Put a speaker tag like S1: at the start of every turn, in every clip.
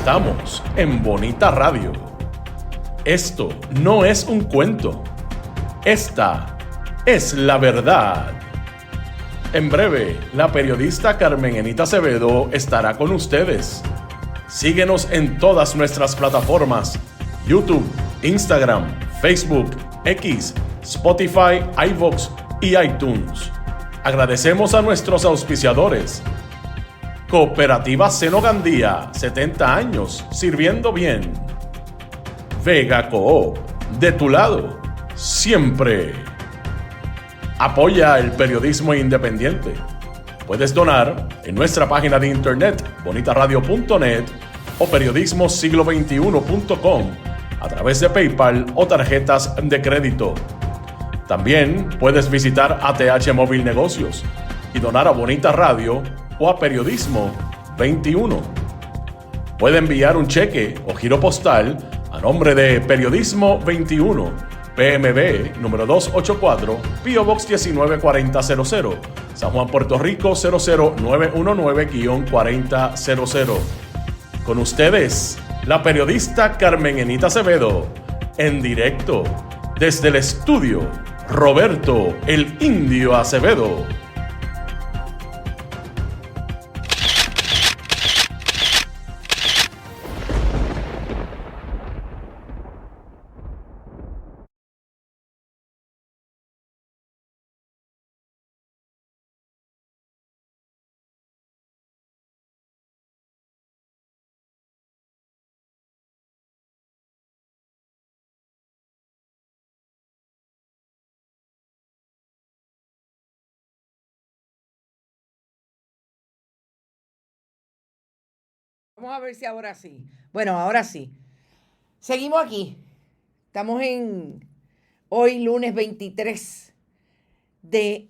S1: Estamos en Bonita Radio. Esto no es un cuento. Esta es la verdad. En breve, la periodista Carmen Enita Acevedo estará con ustedes. Síguenos en todas nuestras plataformas: YouTube, Instagram, Facebook, X, Spotify, iVoox y iTunes. Agradecemos a nuestros auspiciadores. Cooperativa Seno Gandía, 70 años, sirviendo bien. Vega Coop, de tu lado, siempre. Apoya el periodismo independiente. Puedes donar en nuestra página de internet, bonitaradio.net, o periodismosiglo21.com, a través de PayPal o tarjetas de crédito. También puedes visitar ATH Móvil Negocios y donar a Bonita Radio o a Periodismo 21. Puede enviar un cheque o giro postal a nombre de Periodismo 21, PMB número 284, P.O. Box 194000, San Juan, Puerto Rico 00919-4000. Con ustedes, la periodista Carmen Enita Acevedo, en directo desde el estudio Roberto el Indio Acevedo.
S2: Vamos a ver si ahora sí. Bueno, ahora sí. Seguimos aquí. Estamos en hoy, lunes 23 de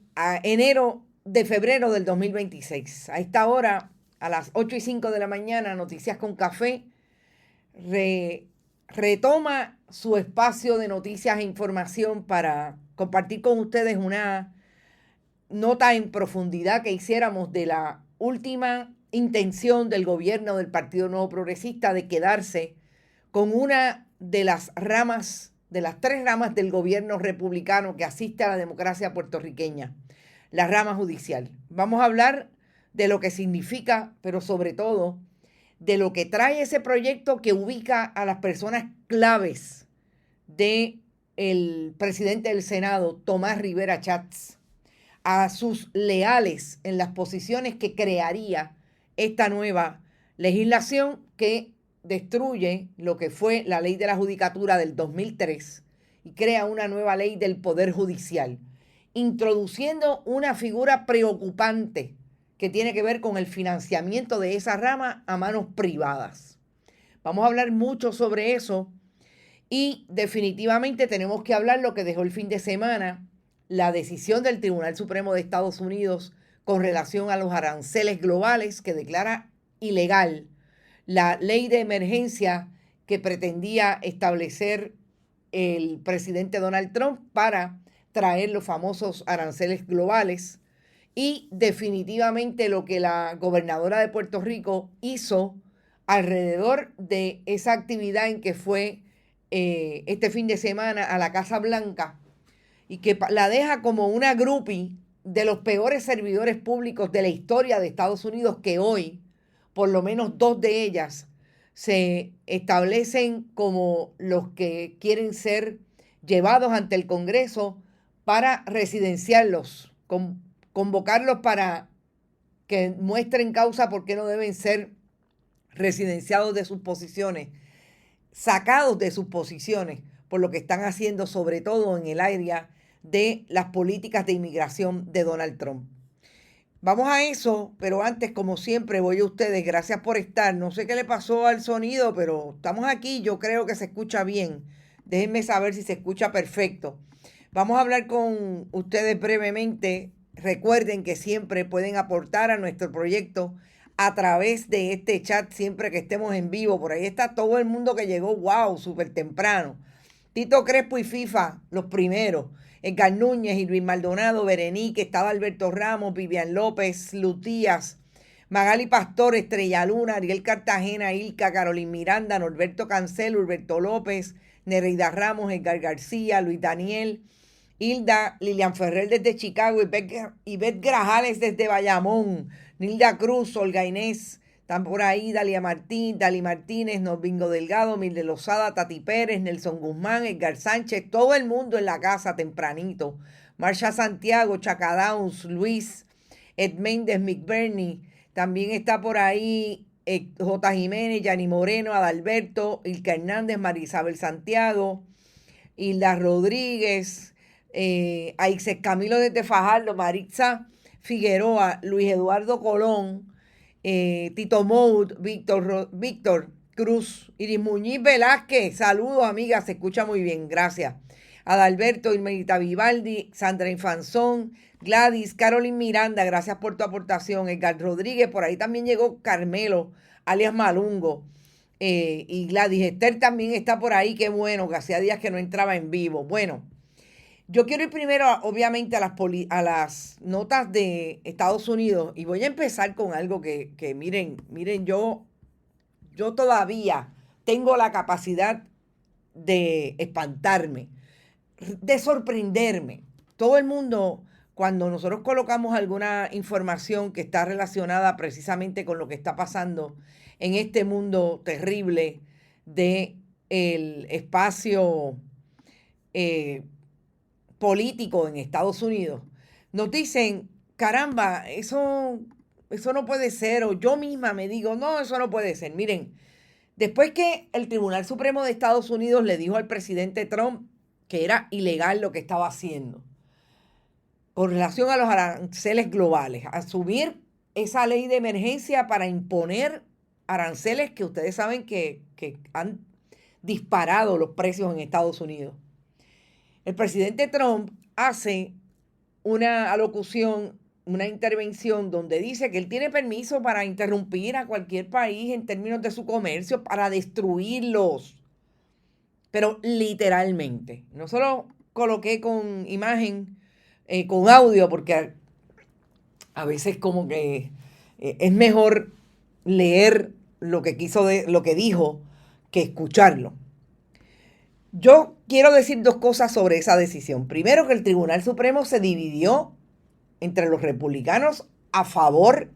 S2: febrero del 2026. A esta hora, a las 8:05 de la mañana, Noticias con Café retoma su espacio de noticias e información para compartir con ustedes una nota en profundidad que hiciéramos de la última intención del gobierno del Partido Nuevo Progresista de quedarse con una de las ramas, de las tres ramas del gobierno republicano que asiste a la democracia puertorriqueña, la rama judicial. Vamos a hablar de lo que significa, pero sobre todo de lo que trae ese proyecto que ubica a las personas claves del presidente del Senado, Tomás Rivera Chats, a sus leales en las posiciones que crearía esta nueva legislación que destruye lo que fue la ley de la judicatura del 2003 y crea una nueva ley del Poder Judicial, introduciendo una figura preocupante que tiene que ver con el financiamiento de esa rama a manos privadas. Vamos a hablar mucho sobre eso y definitivamente tenemos que hablar lo que dejó el fin de semana la decisión del Tribunal Supremo de Estados Unidos con relación a los aranceles globales, que declara ilegal la ley de emergencia que pretendía establecer el presidente Donald Trump para traer los famosos aranceles globales. Y definitivamente lo que la gobernadora de Puerto Rico hizo alrededor de esa actividad en que fue este fin de semana a la Casa Blanca, y que la deja como una groupie de los peores servidores públicos de la historia de Estados Unidos, que hoy, por lo menos dos de ellas, se establecen como los que quieren ser llevados ante el Congreso para residenciarlos, convocarlos para que muestren causa por qué no deben ser residenciados de sus posiciones, sacados de sus posiciones por lo que están haciendo, sobre todo en el área de las políticas de inmigración de Donald Trump. Vamos a eso, pero antes, como siempre, voy a ustedes. Gracias por estar. No sé qué le pasó al sonido, pero estamos aquí. Yo creo que se escucha bien. Déjenme saber si se escucha perfecto. Vamos a hablar con ustedes brevemente. Recuerden que siempre pueden aportar a nuestro proyecto a través de este chat siempre que estemos en vivo. Por ahí está todo el mundo que llegó, wow, súper temprano. Tito Crespo y FIFA, los primeros. Edgar Núñez y Luis Maldonado, Berenique, estaba Alberto Ramos, Vivian López, Lutías, Magali Pastor, Estrella Luna, Ariel Cartagena, Ilka, Carolyn Miranda, Norberto Cancelo, Hurberto López, Nereida Ramos, Edgar García, Luis Daniel, Hilda, Lilian Ferrer desde Chicago, Ivette Grajales desde Bayamón, Nilda Cruz, Olga Inés, están por ahí, Dali Martínez, Norbingo Delgado, Milde Lozada, Tati Pérez, Nelson Guzmán, Edgar Sánchez, todo el mundo en la casa tempranito. Marsha Santiago, Chaca Downs, Luis, Ed Méndez, Mick Bernie, también está por ahí J. Jiménez, Yani Moreno, Adalberto, Ilka Hernández, Marisabel Santiago, Hilda Rodríguez, Aixes Camilo desde Fajardo, Maritza Figueroa, Luis Eduardo Colón, Tito Mout, Víctor Cruz, Iris Muñiz Velázquez, saludos amigas, se escucha muy bien, gracias. Adalberto, Irmerita Vivaldi, Sandra Infanzón, Gladys, Carolyn Miranda, gracias por tu aportación. Edgar Rodríguez, por ahí también llegó Carmelo, alias Malungo. Y Gladys Esther también está por ahí, qué bueno, que hacía días que no entraba en vivo. Bueno, yo quiero ir primero, obviamente, a las notas de Estados Unidos y voy a empezar con algo que miren, yo todavía tengo la capacidad de espantarme, de sorprenderme. Todo el mundo, cuando nosotros colocamos alguna información que está relacionada precisamente con lo que está pasando en este mundo terrible del espacio político en Estados Unidos, nos dicen, caramba, eso no puede ser, o yo misma me digo, no, eso no puede ser. Miren, después que el Tribunal Supremo de Estados Unidos le dijo al presidente Trump que era ilegal lo que estaba haciendo con relación a los aranceles globales, a subir esa ley de emergencia para imponer aranceles que ustedes saben que han disparado los precios en Estados Unidos. El presidente Trump hace una alocución, una intervención donde dice que él tiene permiso para interrumpir a cualquier país en términos de su comercio, para destruirlos. Pero literalmente. No solo coloqué con imagen, con audio, porque a veces como que es mejor leer lo que dijo que escucharlo. Yo quiero decir dos cosas sobre esa decisión. Primero, que el Tribunal Supremo se dividió entre los republicanos a favor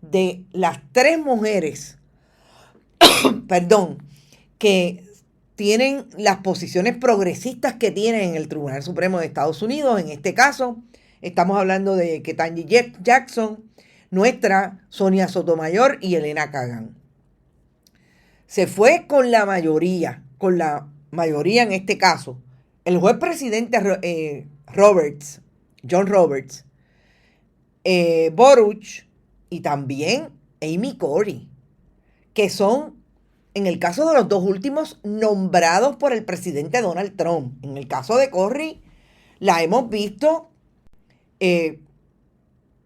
S2: de las 3 mujeres, que tienen las posiciones progresistas que tienen en el Tribunal Supremo de Estados Unidos. En este caso, estamos hablando de Ketanji Jackson, nuestra Sonia Sotomayor y Elena Kagan. Se fue con la mayoría en este caso. El juez presidente John Roberts, Boruch y también Amy Corey, que son, en el caso de los 2 últimos, nombrados por el presidente Donald Trump. En el caso de Corey, la hemos visto, de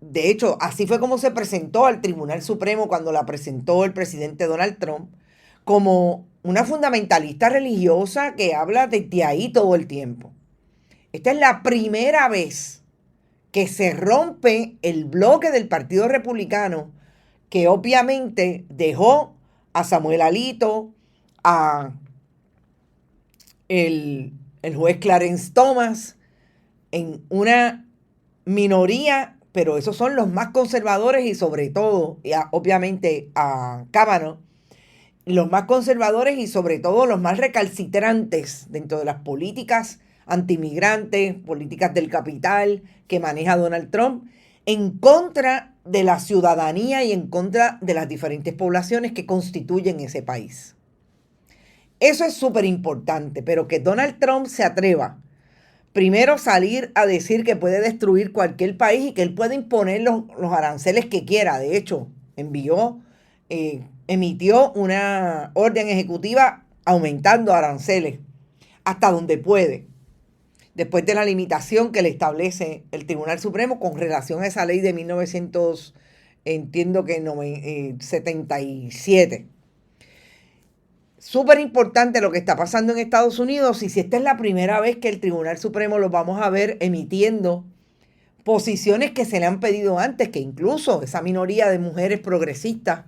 S2: hecho, así fue como se presentó al Tribunal Supremo cuando la presentó el presidente Donald Trump, como una fundamentalista religiosa que habla desde ahí todo el tiempo. Esta es la primera vez que se rompe el bloque del Partido Republicano, que obviamente dejó a Samuel Alito, a el juez Clarence Thomas en una minoría, pero esos son los más conservadores y sobre todo, obviamente a Kavanaugh, los más conservadores y sobre todo los más recalcitrantes dentro de las políticas antimigrantes, políticas del capital que maneja Donald Trump, en contra de la ciudadanía y en contra de las diferentes poblaciones que constituyen ese país. Eso es súper importante, pero que Donald Trump se atreva primero salir a decir que puede destruir cualquier país y que él puede imponer los aranceles que quiera. De hecho, emitió una orden ejecutiva aumentando aranceles hasta donde puede, después de la limitación que le establece el Tribunal Supremo con relación a esa ley de 1977. Súper importante lo que está pasando en Estados Unidos, y si esta es la primera vez que el Tribunal Supremo lo vamos a ver emitiendo posiciones que se le han pedido antes, que incluso esa minoría de mujeres progresistas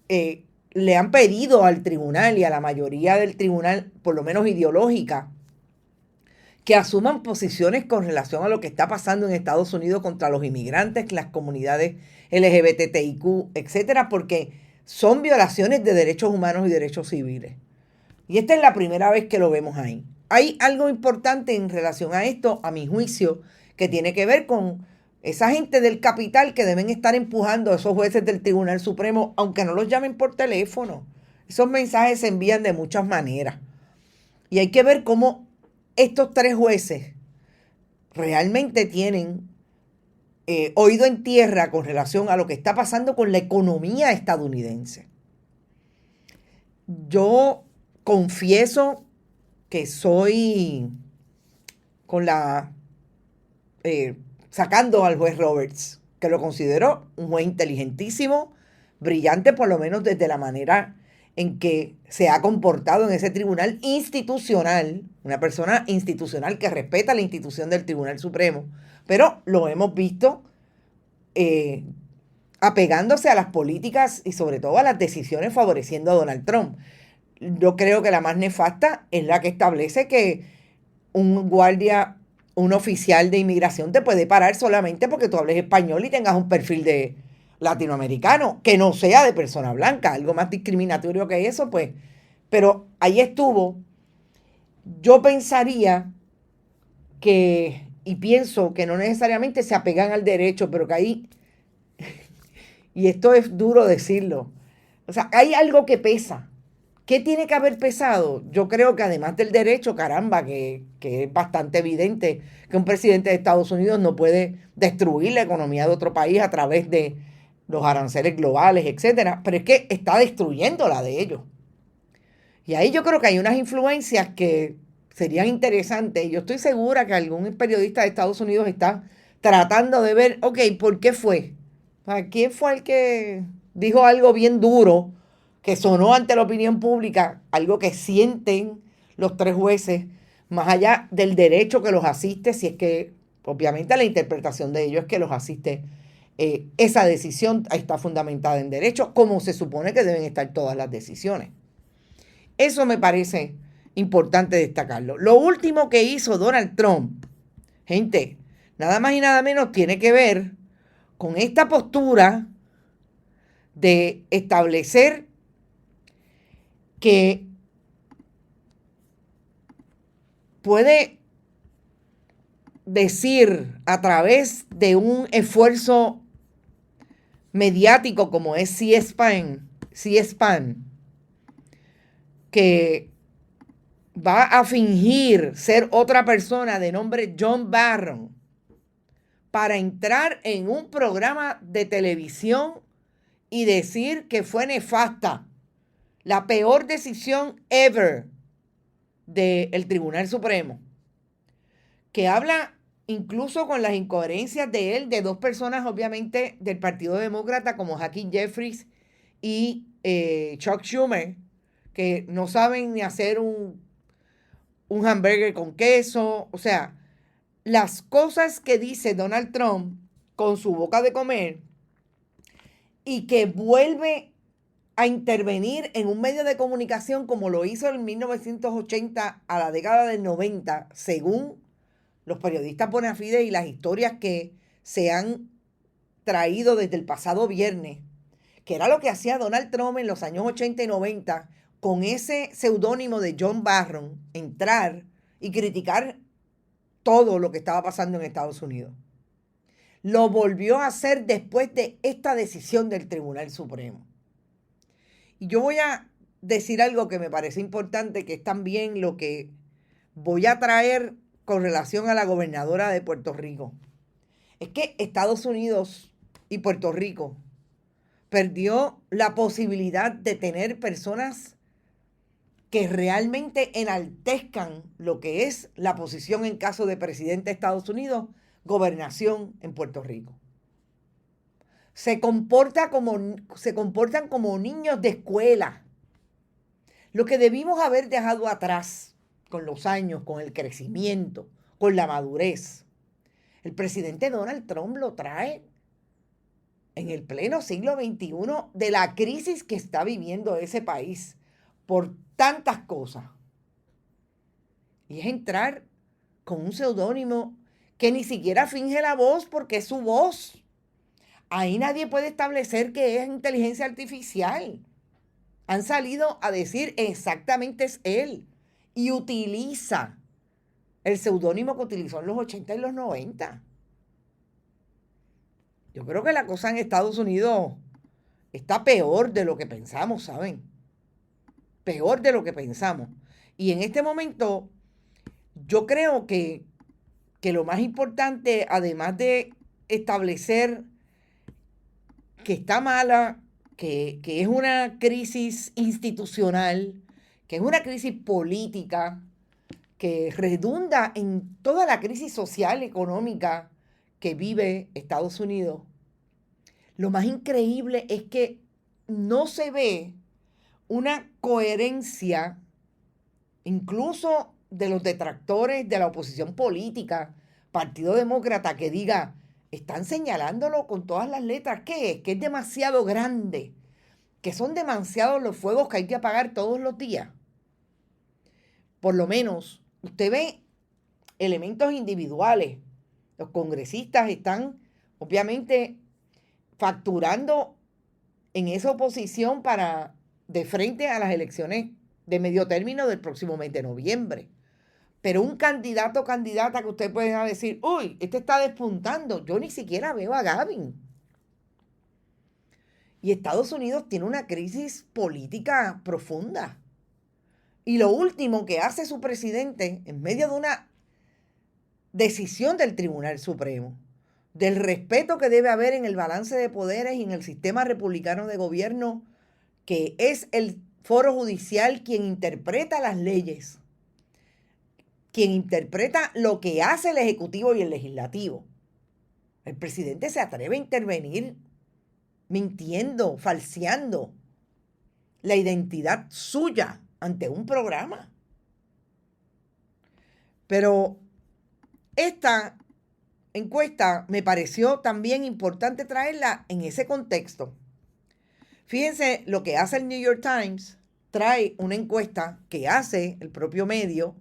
S2: le han pedido al tribunal y a la mayoría del tribunal, por lo menos ideológica, que asuman posiciones con relación a lo que está pasando en Estados Unidos contra los inmigrantes, las comunidades LGBTIQ, etcétera, porque son violaciones de derechos humanos y derechos civiles. Y esta es la primera vez que lo vemos ahí. Hay algo importante en relación a esto, a mi juicio, que tiene que ver con esa gente del capital que deben estar empujando a esos jueces del Tribunal Supremo, aunque no los llamen por teléfono. Esos mensajes se envían de muchas maneras. Y hay que ver cómo estos 3 jueces realmente tienen oído en tierra con relación a lo que está pasando con la economía estadounidense. Yo confieso que soy con sacando al juez Roberts, que lo considero un juez inteligentísimo, brillante, por lo menos desde la manera en que se ha comportado en ese tribunal institucional, una persona institucional que respeta la institución del Tribunal Supremo, pero lo hemos visto apegándose a las políticas y sobre todo a las decisiones favoreciendo a Donald Trump. Yo creo que la más nefasta es la que establece que un guardia, un oficial de inmigración te puede parar solamente porque tú hables español y tengas un perfil de latinoamericano, que no sea de persona blanca, algo más discriminatorio que eso, pues. Pero ahí estuvo. Yo pensaría que, y pienso que no necesariamente se apegan al derecho, pero que ahí, y esto es duro decirlo, o sea, hay algo que pesa. ¿Qué tiene que haber pesado? Yo creo que además del derecho, caramba, que es bastante evidente que un presidente de Estados Unidos no puede destruir la economía de otro país a través de los aranceles globales, etcétera, pero es que está destruyendo la de ellos. Y ahí yo creo que hay unas influencias que serían interesantes. Yo estoy segura que algún periodista de Estados Unidos está tratando de ver, ok, ¿por qué fue? ¿Quién fue el que dijo algo bien duro que sonó ante la opinión pública, algo que sienten los 3 jueces, más allá del derecho que los asiste, si es que, obviamente, la interpretación de ellos es que los asiste, esa decisión está fundamentada en derecho, como se supone que deben estar todas las decisiones. Eso me parece importante destacarlo. Lo último que hizo Donald Trump, gente, nada más y nada menos tiene que ver con esta postura de establecer que puede decir a través de un esfuerzo mediático como es C-SPAN, que va a fingir ser otra persona de nombre John Barron para entrar en un programa de televisión y decir que fue nefasta, la peor decisión ever del Tribunal Supremo, que habla incluso con las incoherencias de él, de 2 personas obviamente del Partido Demócrata como Hakeem Jeffries y Chuck Schumer, que no saben ni hacer un hamburger con queso. O sea, las cosas que dice Donald Trump con su boca de comer y que vuelve a intervenir en un medio de comunicación como lo hizo en 1980 a la década del 90, según los periodistas bona fide y las historias que se han traído desde el pasado viernes, que era lo que hacía Donald Trump en los años 80 y 90 con ese seudónimo de John Barron, entrar y criticar todo lo que estaba pasando en Estados Unidos. Lo volvió a hacer después de esta decisión del Tribunal Supremo. Y yo voy a decir algo que me parece importante, que es también lo que voy a traer con relación a la gobernadora de Puerto Rico. Es que Estados Unidos y Puerto Rico perdió la posibilidad de tener personas que realmente enaltezcan lo que es la posición en caso de presidente de Estados Unidos, gobernación en Puerto Rico. Se comportan como niños de escuela. Lo que debimos haber dejado atrás con los años, con el crecimiento, con la madurez, El presidente Donald Trump lo trae en el pleno siglo XXI de la crisis que está viviendo ese país por tantas cosas. Y es entrar con un seudónimo que ni siquiera finge la voz porque es su voz. Ahí nadie puede establecer que es inteligencia artificial. Han salido a decir exactamente es él y utiliza el seudónimo que utilizó en los 80 y los 90. Yo creo que la cosa en Estados Unidos está peor de lo que pensamos, ¿saben? Peor de lo que pensamos. Y en este momento, yo creo que lo más importante, además de establecer que está mala, que es una crisis institucional, que es una crisis política, que redunda en toda la crisis social, económica que vive Estados Unidos, lo más increíble es que no se ve una coherencia, incluso de los detractores de la oposición política, Partido Demócrata, que diga, están señalándolo con todas las letras, ¿qué es? Que es demasiado grande, que son demasiados los fuegos que hay que apagar todos los días. Por lo menos, usted ve elementos individuales. Los congresistas están, obviamente, facturando en esa oposición de frente a las elecciones de medio término del próximo mes de noviembre. Pero un candidato o candidata que usted pueda decir, uy, este está despuntando. Yo ni siquiera veo a Gavin. Y Estados Unidos tiene una crisis política profunda. Y lo último que hace su presidente, en medio de una decisión del Tribunal Supremo, del respeto que debe haber en el balance de poderes y en el sistema republicano de gobierno, que es el foro judicial quien interpreta las leyes, quien interpreta lo que hace el Ejecutivo y el Legislativo. El presidente se atreve a intervenir mintiendo, falseando la identidad suya ante un programa. Pero esta encuesta me pareció también importante traerla en ese contexto. Fíjense lo que hace el New York Times, trae una encuesta que hace el propio medio,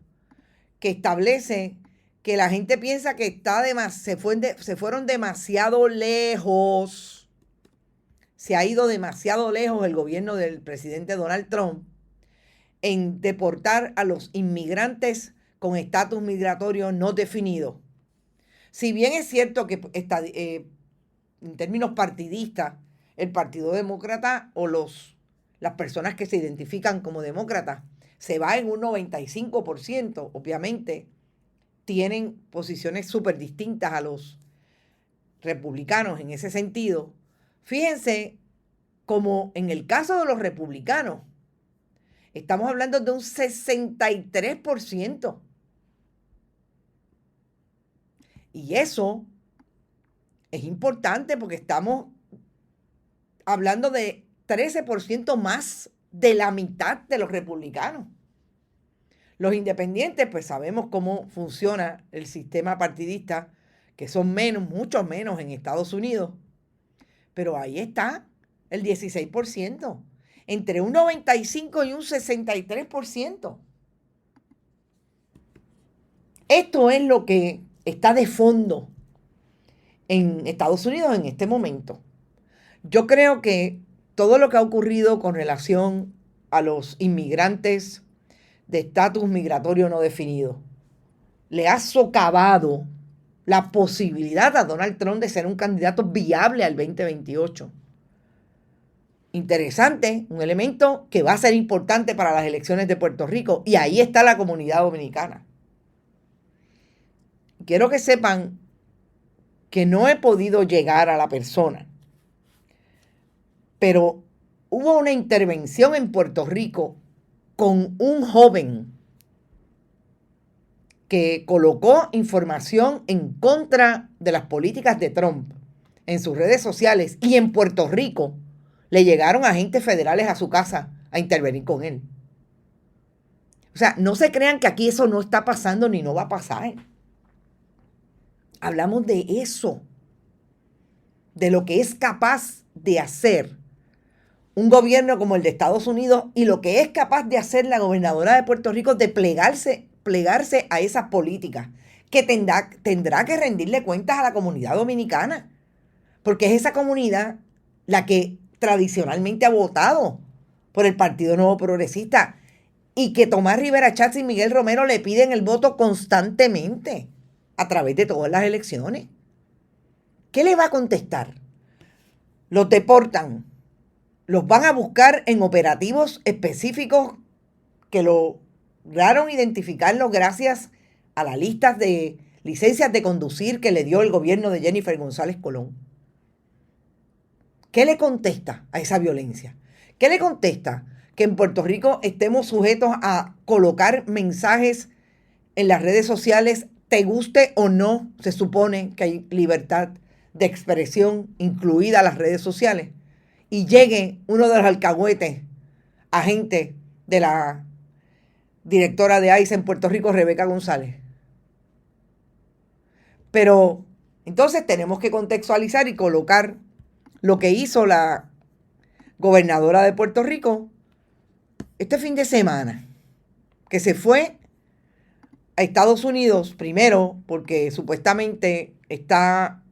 S2: que establece que la gente piensa que se fueron demasiado lejos, se ha ido demasiado lejos el gobierno del presidente Donald Trump en deportar a los inmigrantes con estatus migratorio no definido. Si bien es cierto que en términos partidistas, el Partido Demócrata o las personas que se identifican como demócratas se va en un 95%, obviamente tienen posiciones súper distintas a los republicanos en ese sentido. Fíjense como en el caso de los republicanos, estamos hablando de un 63%. Y eso es importante porque estamos hablando de 13% más de la mitad de los republicanos. Los independientes, pues sabemos cómo funciona el sistema partidista, que son menos, muchos menos en Estados Unidos. Pero ahí está el 16%, entre un 95% y un 63%. Esto es lo que está de fondo en Estados Unidos en este momento. Yo creo que todo lo que ha ocurrido con relación a los inmigrantes de estatus migratorio no definido le ha socavado la posibilidad a Donald Trump de ser un candidato viable al 2028. Interesante, un elemento que va a ser importante para las elecciones de Puerto Rico, y ahí está la comunidad dominicana. Quiero que sepan que no he podido llegar a la persona, pero hubo una intervención en Puerto Rico con un joven que colocó información en contra de las políticas de Trump en sus redes sociales, y en Puerto Rico le llegaron agentes federales a su casa a intervenir con él. O sea, no se crean que aquí eso no está pasando ni no va a pasar. Hablamos de eso, de lo que es capaz de hacer un gobierno como el de Estados Unidos y lo que es capaz de hacer la gobernadora de Puerto Rico de plegarse a esas políticas, que tendrá que rendirle cuentas a la comunidad dominicana, porque es esa comunidad la que tradicionalmente ha votado por el Partido Nuevo Progresista y que Tomás Rivera Chatz y Miguel Romero le piden el voto constantemente a través de todas las elecciones. ¿Qué le va a contestar? Los deportan, los van a buscar en operativos específicos que lograron identificarlos gracias a las listas de licencias de conducir que le dio el gobierno de Jennifer González Colón. ¿Qué le contesta a esa violencia? ¿Qué le contesta? Que en Puerto Rico estemos sujetos a colocar mensajes en las redes sociales, te guste o no, se supone que hay libertad de expresión incluida las redes sociales, y llegue uno de los alcahuetes, agente de la directora de ICE en Puerto Rico, Rebeca González. Pero entonces tenemos que contextualizar y colocar lo que hizo la gobernadora de Puerto Rico este fin de semana, que se fue a Estados Unidos, primero porque supuestamente iba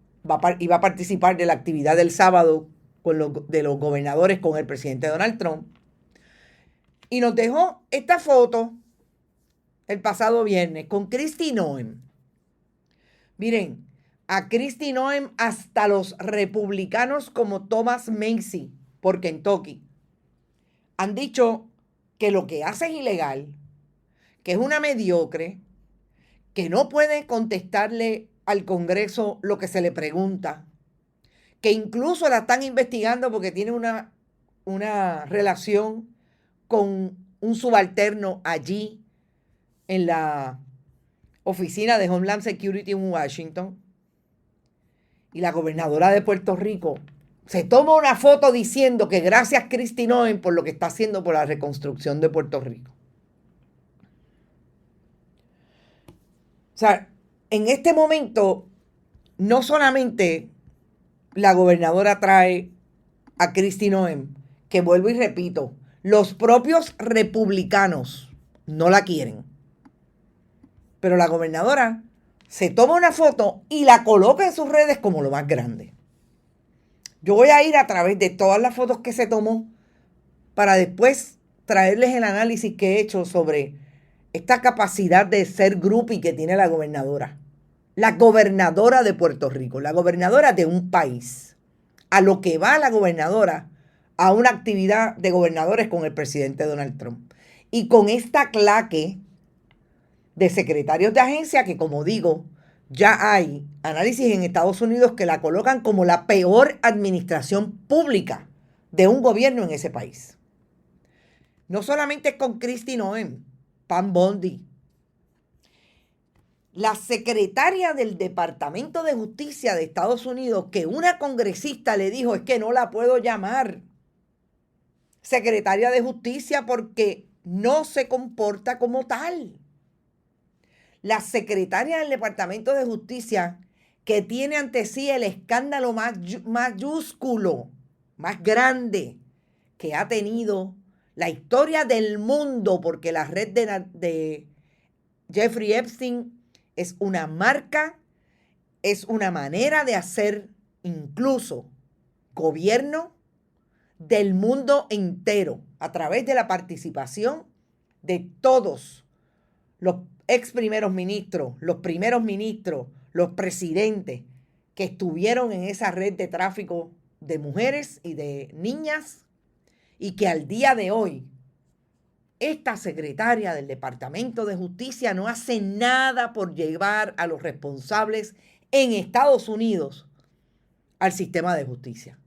S2: a participar de la actividad del sábado de los gobernadores con el presidente Donald Trump, y nos dejó esta foto el pasado viernes con Kristi Noem. Miren, a Kristi Noem hasta los republicanos como Thomas Massie por Kentucky han dicho que lo que hace es ilegal, que es una mediocre, que no puede contestarle al Congreso lo que se le pregunta, que incluso la están investigando porque tiene una relación con un subalterno allí en la oficina de Homeland Security en Washington. Y la gobernadora de Puerto Rico se toma una foto diciendo que gracias Kristi Noem por lo que está haciendo por la reconstrucción de Puerto Rico. O sea, en este momento, no solamente la gobernadora trae a Kristi Noem, que vuelvo y repito, los propios republicanos no la quieren, pero la gobernadora se toma una foto y la coloca en sus redes como lo más grande. Yo voy a ir a través de todas las fotos que se tomó para después traerles el análisis que he hecho sobre esta capacidad de ser groupie que tiene la gobernadora. La gobernadora de Puerto Rico, la gobernadora de un país. A lo que va la gobernadora a una actividad de gobernadores con el presidente Donald Trump. Y con esta claque de secretarios de agencia que, como digo, ya hay análisis en Estados Unidos que la colocan como la peor administración pública de un gobierno en ese país. No solamente con Kristi Noem, Pam Bondi. La secretaria del Departamento de Justicia de Estados Unidos, que una congresista le dijo, es que no la puedo llamar secretaria de Justicia porque no se comporta como tal. La secretaria del Departamento de Justicia, que tiene ante sí el escándalo más mayúsculo, más grande que ha tenido la historia del mundo, porque la red de Jeffrey Epstein es una marca, es una manera de hacer incluso gobierno del mundo entero a través de la participación de todos los ex primeros ministros, los primeros ministros, los presidentes que estuvieron en esa red de tráfico de mujeres y de niñas, y que al día de hoy esta secretaria del Departamento de Justicia no hace nada por llevar a los responsables en Estados Unidos al sistema de justicia.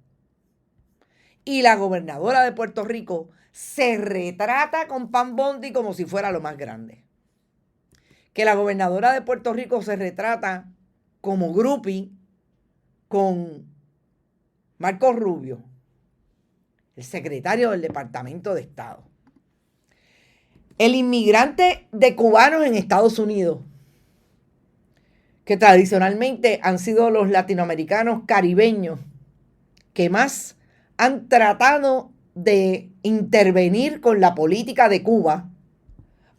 S2: Y la gobernadora de Puerto Rico se retrata con Pam Bondi como si fuera lo más grande. Que la gobernadora de Puerto Rico se retrata como groupie con Marco Rubio, el secretario del Departamento de Estado. El inmigrante de cubanos en Estados Unidos, que tradicionalmente han sido los latinoamericanos caribeños que más han tratado de intervenir con la política de Cuba,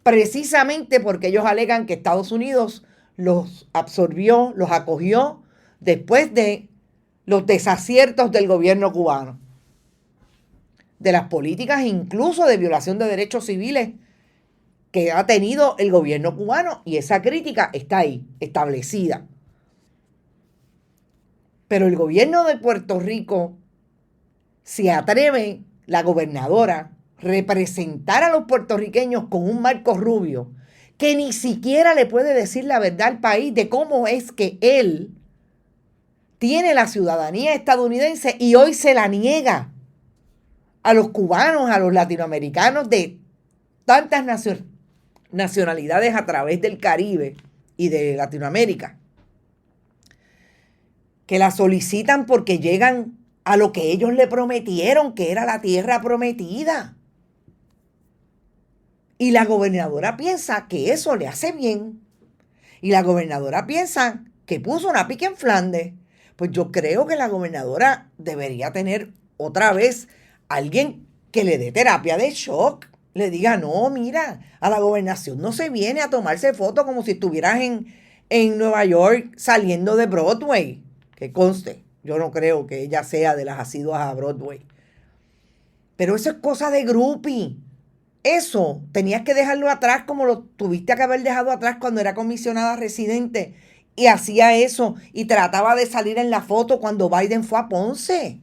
S2: precisamente porque ellos alegan que Estados Unidos los absorbió, los acogió después de los desaciertos del gobierno cubano, de las políticas incluso de violación de derechos civiles que ha tenido el gobierno cubano, y esa crítica está ahí, establecida. Pero el gobierno de Puerto Rico se atreve, la gobernadora, representar a los puertorriqueños con un Marco Rubio que ni siquiera le puede decir la verdad al país de cómo es que él tiene la ciudadanía estadounidense y hoy se la niega a los cubanos, a los latinoamericanos de tantas nacionalidades a través del Caribe y de Latinoamérica, que la solicitan porque llegan a lo que ellos le prometieron, que era la tierra prometida. Y la gobernadora piensa que eso le hace bien. Y la gobernadora piensa que puso una pica en Flandes. Pues yo creo que la gobernadora debería tener otra vez alguien que le dé terapia de shock. Le diga, no, mira, a la gobernación no se viene a tomarse fotos como si estuvieras en Nueva York saliendo de Broadway. Que conste, yo no creo que ella sea de las asiduas a Broadway. Pero eso es cosa de groupie. Eso tenías que dejarlo atrás como lo tuviste que haber dejado atrás cuando era comisionada residente y hacía eso y trataba de salir en la foto cuando Biden fue a Ponce.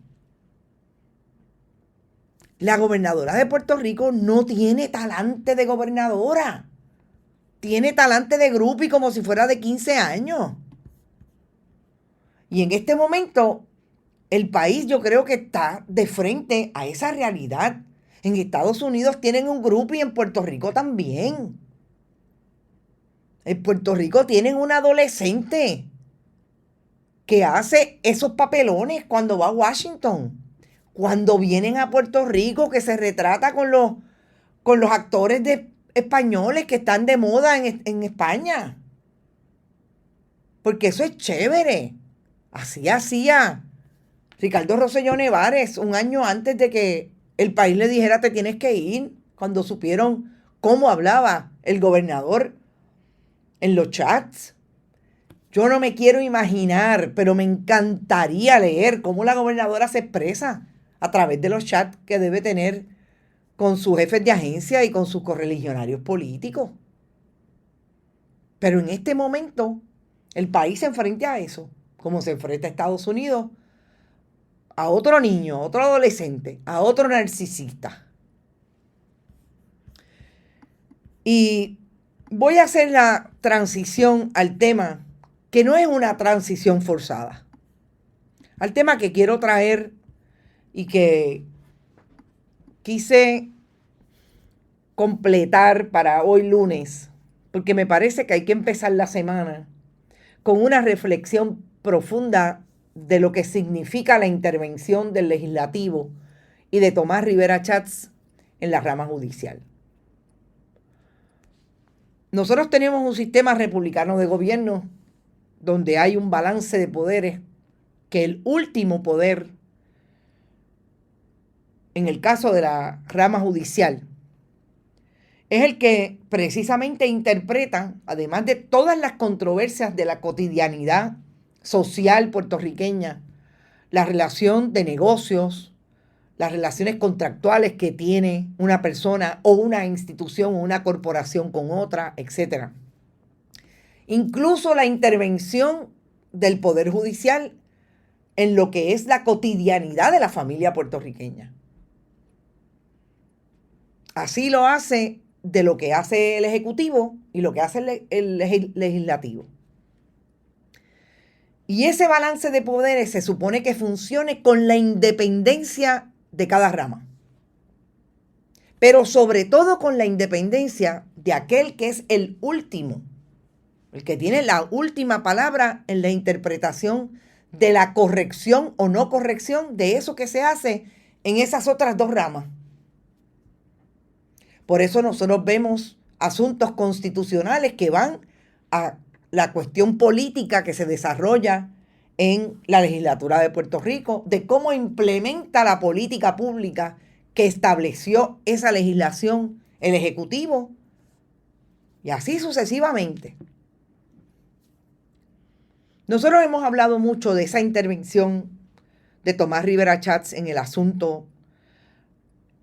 S2: La gobernadora de Puerto Rico no tiene talante de gobernadora. Tiene talante de groupie como si fuera de 15 años. Y en este momento, el país yo creo que está de frente a esa realidad. En Estados Unidos tienen un grupo y en Puerto Rico también. En Puerto Rico tienen un adolescente que hace esos papelones cuando va a Washington. Cuando vienen a Puerto Rico, que se retrata con los actores españoles que están de moda en España. Porque eso es chévere. Así hacía Ricardo Rosselló Nevares un año antes de que el país le dijera te tienes que ir, cuando supieron cómo hablaba el gobernador en los chats. Yo no me quiero imaginar, pero me encantaría leer cómo la gobernadora se expresa a través de los chats que debe tener con sus jefes de agencia y con sus correligionarios políticos. Pero en este momento, el país se enfrenta a eso, como se enfrenta a Estados Unidos, a otro niño, a otro adolescente, a otro narcisista. Y voy a hacer la transición al tema, que no es una transición forzada, al tema que quiero traer y que quise completar para hoy lunes, porque me parece que hay que empezar la semana con una reflexión profunda de lo que significa la intervención del legislativo y de Tomás Rivera Chats en la rama judicial. Nosotros tenemos un sistema republicano de gobierno donde hay un balance de poderes, que el último poder, en el caso de la rama judicial, es el que precisamente interpreta, además de todas las controversias de la cotidianidad social puertorriqueña, la relación de negocios, las relaciones contractuales que tiene una persona o una institución o una corporación con otra, etc. Incluso la intervención del Poder Judicial en lo que es la cotidianidad de la familia puertorriqueña. Así lo hace de lo que hace el Ejecutivo y lo que hace el Legislativo. Y ese balance de poderes se supone que funcione con la independencia de cada rama. Pero sobre todo con la independencia de aquel que es el último, el que tiene la última palabra en la interpretación de la corrección o no corrección de eso que se hace en esas otras dos ramas. Por eso nosotros vemos asuntos constitucionales que van a la cuestión política que se desarrolla en la legislatura de Puerto Rico, de cómo implementa la política pública que estableció esa legislación el Ejecutivo, y así sucesivamente. Nosotros hemos hablado mucho de esa intervención de Tomás Rivera Chats en el asunto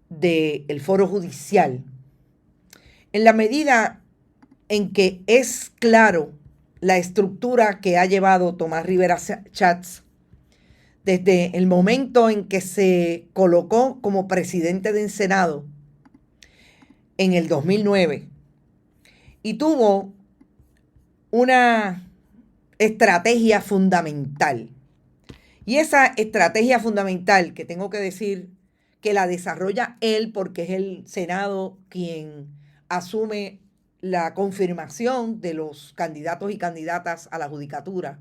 S2: del foro judicial, en la medida en que es claro la estructura que ha llevado Tomás Rivera Chats desde el momento en que se colocó como presidente del Senado en el 2009 y tuvo una estrategia fundamental. Y esa estrategia fundamental, que tengo que decir que la desarrolla él porque es el Senado quien asume la confirmación de los candidatos y candidatas a la judicatura,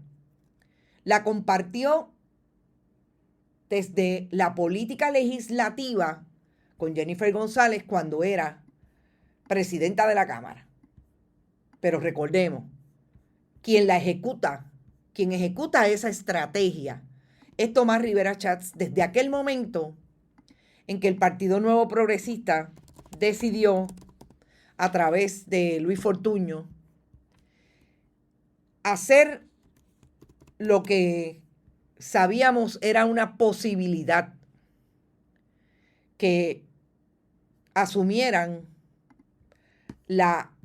S2: la compartió desde la política legislativa con Jennifer González cuando era presidenta de la Cámara. Pero recordemos, quien ejecuta esa estrategia es Tomás Rivera Chats desde aquel momento en que el Partido Nuevo Progresista decidió, a través de Luis Fortuño, hacer lo que sabíamos era una posibilidad, que asumieran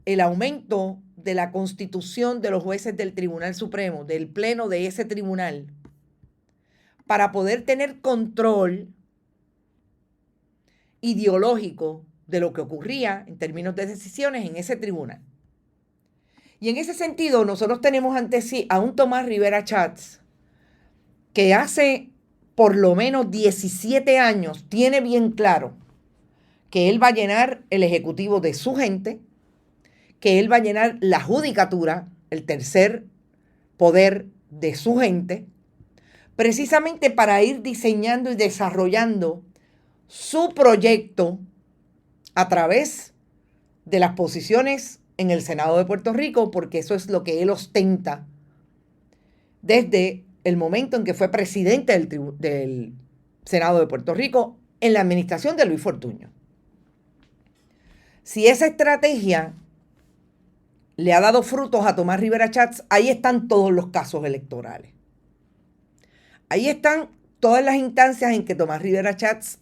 S2: el aumento de la constitución de los jueces del Tribunal Supremo, del pleno de ese tribunal, para poder tener control ideológico de lo que ocurría en términos de decisiones en ese tribunal. Y en ese sentido, nosotros tenemos ante sí a un Tomás Rivera Chats que hace por lo menos 17 años tiene bien claro que él va a llenar el Ejecutivo de su gente, que él va a llenar la judicatura, el tercer poder de su gente, precisamente para ir diseñando y desarrollando su proyecto a través de las posiciones en el Senado de Puerto Rico, porque eso es lo que él ostenta desde el momento en que fue presidente del Senado de Puerto Rico en la administración de Luis Fortuño. Si esa estrategia le ha dado frutos a Tomás Rivera Chats, ahí están todos los casos electorales. Ahí están todas las instancias en que Tomás Rivera Chats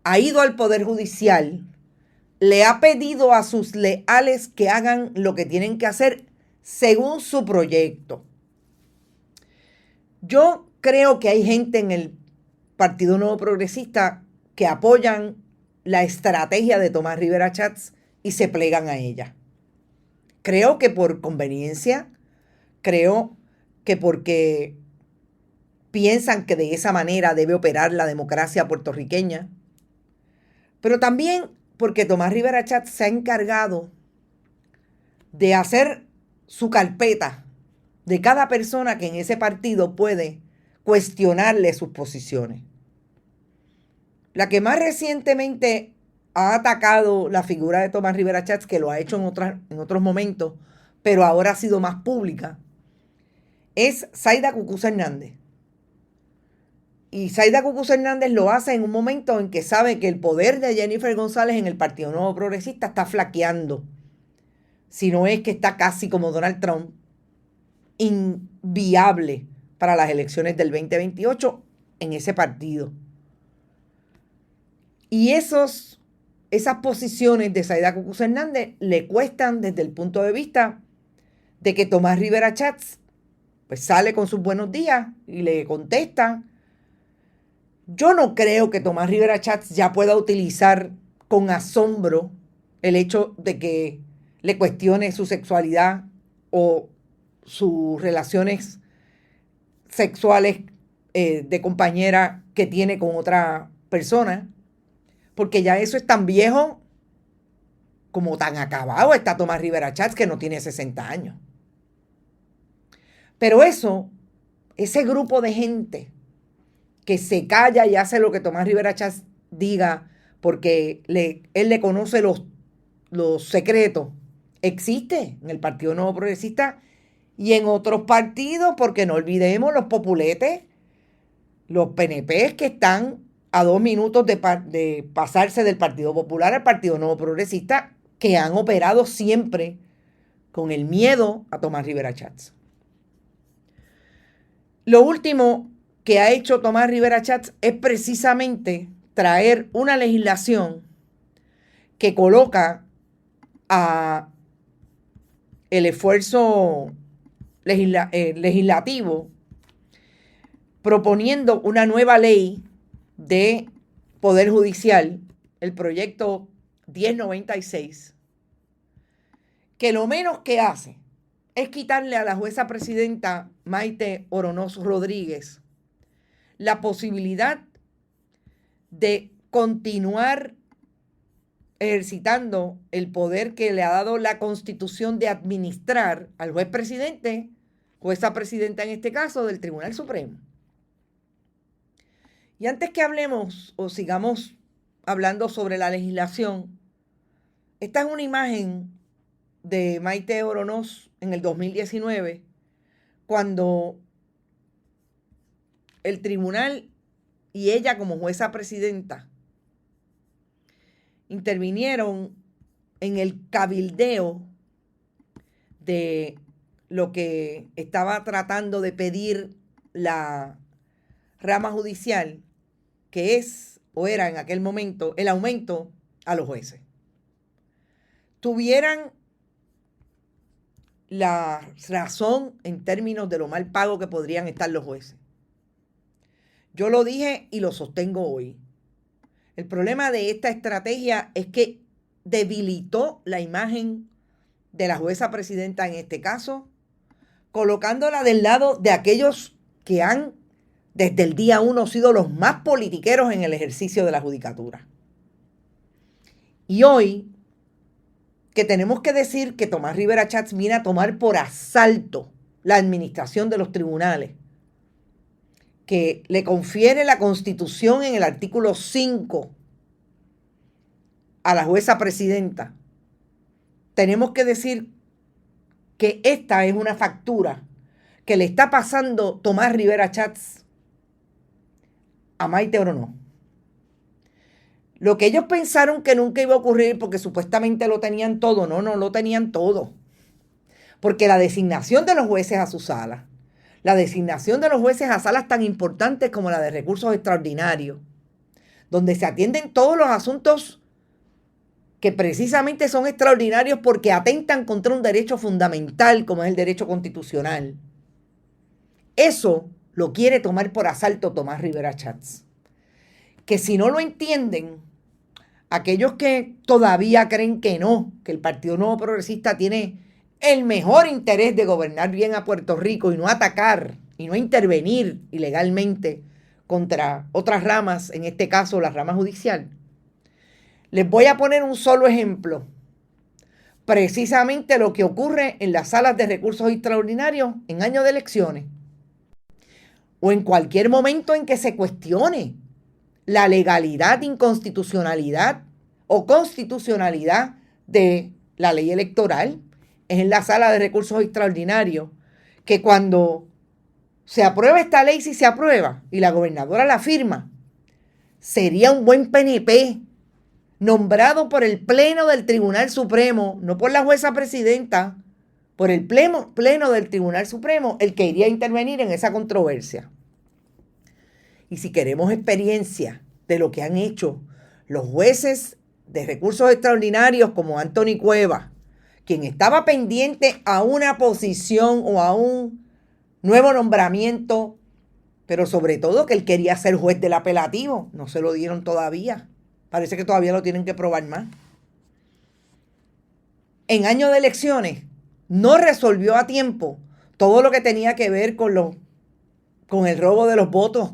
S2: ha ido al Poder Judicial, le ha pedido a sus leales que hagan lo que tienen que hacer según su proyecto. Yo creo que hay gente en el Partido Nuevo Progresista que apoyan la estrategia de Tomás Rivera Chats y se plegan a ella. Creo que por conveniencia, creo que porque piensan que de esa manera debe operar la democracia puertorriqueña, pero también porque Tomás Rivera Chats se ha encargado de hacer su carpeta de cada persona que en ese partido puede cuestionarle sus posiciones. La que más recientemente ha atacado la figura de Tomás Rivera Chats, que lo ha hecho en otros momentos, pero ahora ha sido más pública, es Zaida Cucuza Hernández. Y Zaida Cucuza Hernández lo hace en un momento en que sabe que el poder de Jennifer González en el Partido Nuevo Progresista está flaqueando. Si no es que está casi como Donald Trump, inviable para las elecciones del 2028 en ese partido. Y esas posiciones de Zaida Cucuza Hernández le cuestan desde el punto de vista de que Tomás Rivera Chats pues sale con sus buenos días y le contesta. Yo no creo que Tomás Rivera Chats ya pueda utilizar con asombro el hecho de que le cuestione su sexualidad o sus relaciones sexuales de compañera que tiene con otra persona, porque ya eso es tan viejo como tan acabado está Tomás Rivera Chats, que no tiene 60 años. Pero ese grupo de gente que se calla y hace lo que Tomás Rivera Chats diga porque él le conoce los secretos, existe en el Partido Nuevo Progresista Y en otros partidos, porque no olvidemos los populetes, los PNP que están a 2 minutos de pasarse del Partido Popular al Partido Nuevo Progresista, que han operado siempre con el miedo a Tomás Rivera Chats. Lo último que ha hecho Tomás Rivera Chats es precisamente traer una legislación que coloca a el esfuerzo legislativo proponiendo una nueva ley de Poder Judicial, el proyecto 1096, que lo menos que hace es quitarle a la jueza presidenta Maite Oronoz Rodríguez la posibilidad de continuar ejercitando el poder que le ha dado la Constitución de administrar al juez presidente, jueza presidenta en este caso, del Tribunal Supremo. Y antes que hablemos o sigamos hablando sobre la legislación, esta es una imagen de Maite Oronoz en el 2019, cuando el tribunal y ella como jueza presidenta intervinieron en el cabildeo de lo que estaba tratando de pedir la rama judicial, que es o era en aquel momento el aumento a los jueces. Tuvieran la razón en términos de lo mal pago que podrían estar los jueces. Yo lo dije y lo sostengo hoy. El problema de esta estrategia es que debilitó la imagen de la jueza presidenta en este caso, colocándola del lado de aquellos que han desde el día 1 sido los más politiqueros en el ejercicio de la judicatura. Y hoy, que tenemos que decir que Tomás Rivera Chats viene a tomar por asalto la administración de los tribunales, que le confiere la Constitución en el artículo 5 a la jueza presidenta, tenemos que decir que esta es una factura que le está pasando Tomás Rivera Chats a Maite Oronoz. Lo que ellos pensaron que nunca iba a ocurrir porque supuestamente lo tenían todo, no lo tenían todo. Porque la designación de los jueces a su sala, la designación de los jueces a salas tan importantes como la de recursos extraordinarios, donde se atienden todos los asuntos que precisamente son extraordinarios porque atentan contra un derecho fundamental como es el derecho constitucional. Eso lo quiere tomar por asalto Tomás Rivera Chats. Que si no lo entienden, aquellos que todavía creen que no, que el Partido Nuevo Progresista tiene el mejor interés de gobernar bien a Puerto Rico y no atacar y no intervenir ilegalmente contra otras ramas, en este caso la rama judicial. Les voy a poner un solo ejemplo. Precisamente lo que ocurre en las salas de recursos extraordinarios en años de elecciones o en cualquier momento en que se cuestione la legalidad, inconstitucionalidad o constitucionalidad de la ley electoral. Es en la sala de recursos extraordinarios que cuando se aprueba esta ley, si se aprueba y la gobernadora la firma, sería un buen PNP nombrado por el Pleno del Tribunal Supremo, no por la jueza presidenta, por el Pleno del Tribunal Supremo, el que iría a intervenir en esa controversia. Y si queremos experiencia de lo que han hecho los jueces de recursos extraordinarios como Anthony Cuevas, quien estaba pendiente a una posición o a un nuevo nombramiento, pero sobre todo que él quería ser juez del apelativo, no se lo dieron todavía. Parece que todavía lo tienen que probar más. En años de elecciones no resolvió a tiempo todo lo que tenía que ver con el robo de los votos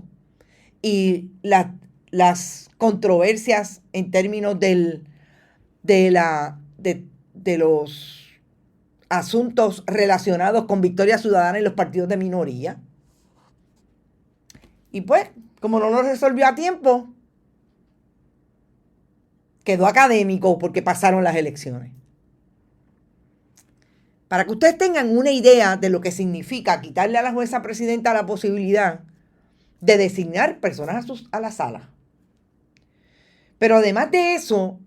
S2: y las controversias en términos de los asuntos relacionados con Victoria Ciudadana y los partidos de minoría. Y pues, como no lo resolvió a tiempo, quedó académico porque pasaron las elecciones. para que ustedes tengan una idea de lo que significa quitarle a la jueza presidenta la posibilidad de designar personas a la sala. Pero además de eso,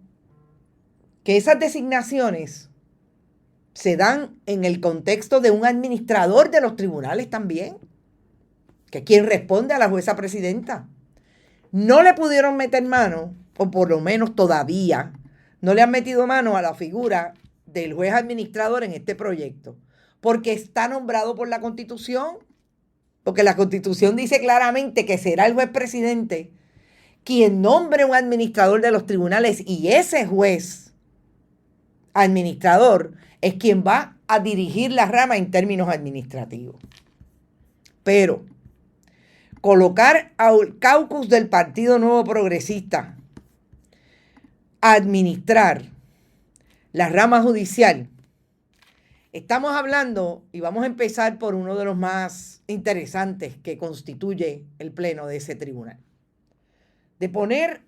S2: que esas designaciones se dan en el contexto de un administrador de los tribunales también, que es quien responde a la jueza presidenta. No le pudieron meter mano, o por lo menos todavía, no le han metido mano a la figura del juez administrador en este proyecto, porque está nombrado por la Constitución, porque la Constitución dice claramente que será el juez presidente quien nombre un administrador de los tribunales, y ese juez administrador es quien va a dirigir la rama en términos administrativos. Pero colocar al caucus del Partido Nuevo Progresista a administrar la rama judicial, estamos hablando, y vamos a empezar por uno de los más interesantes que constituye el pleno de ese tribunal, de poner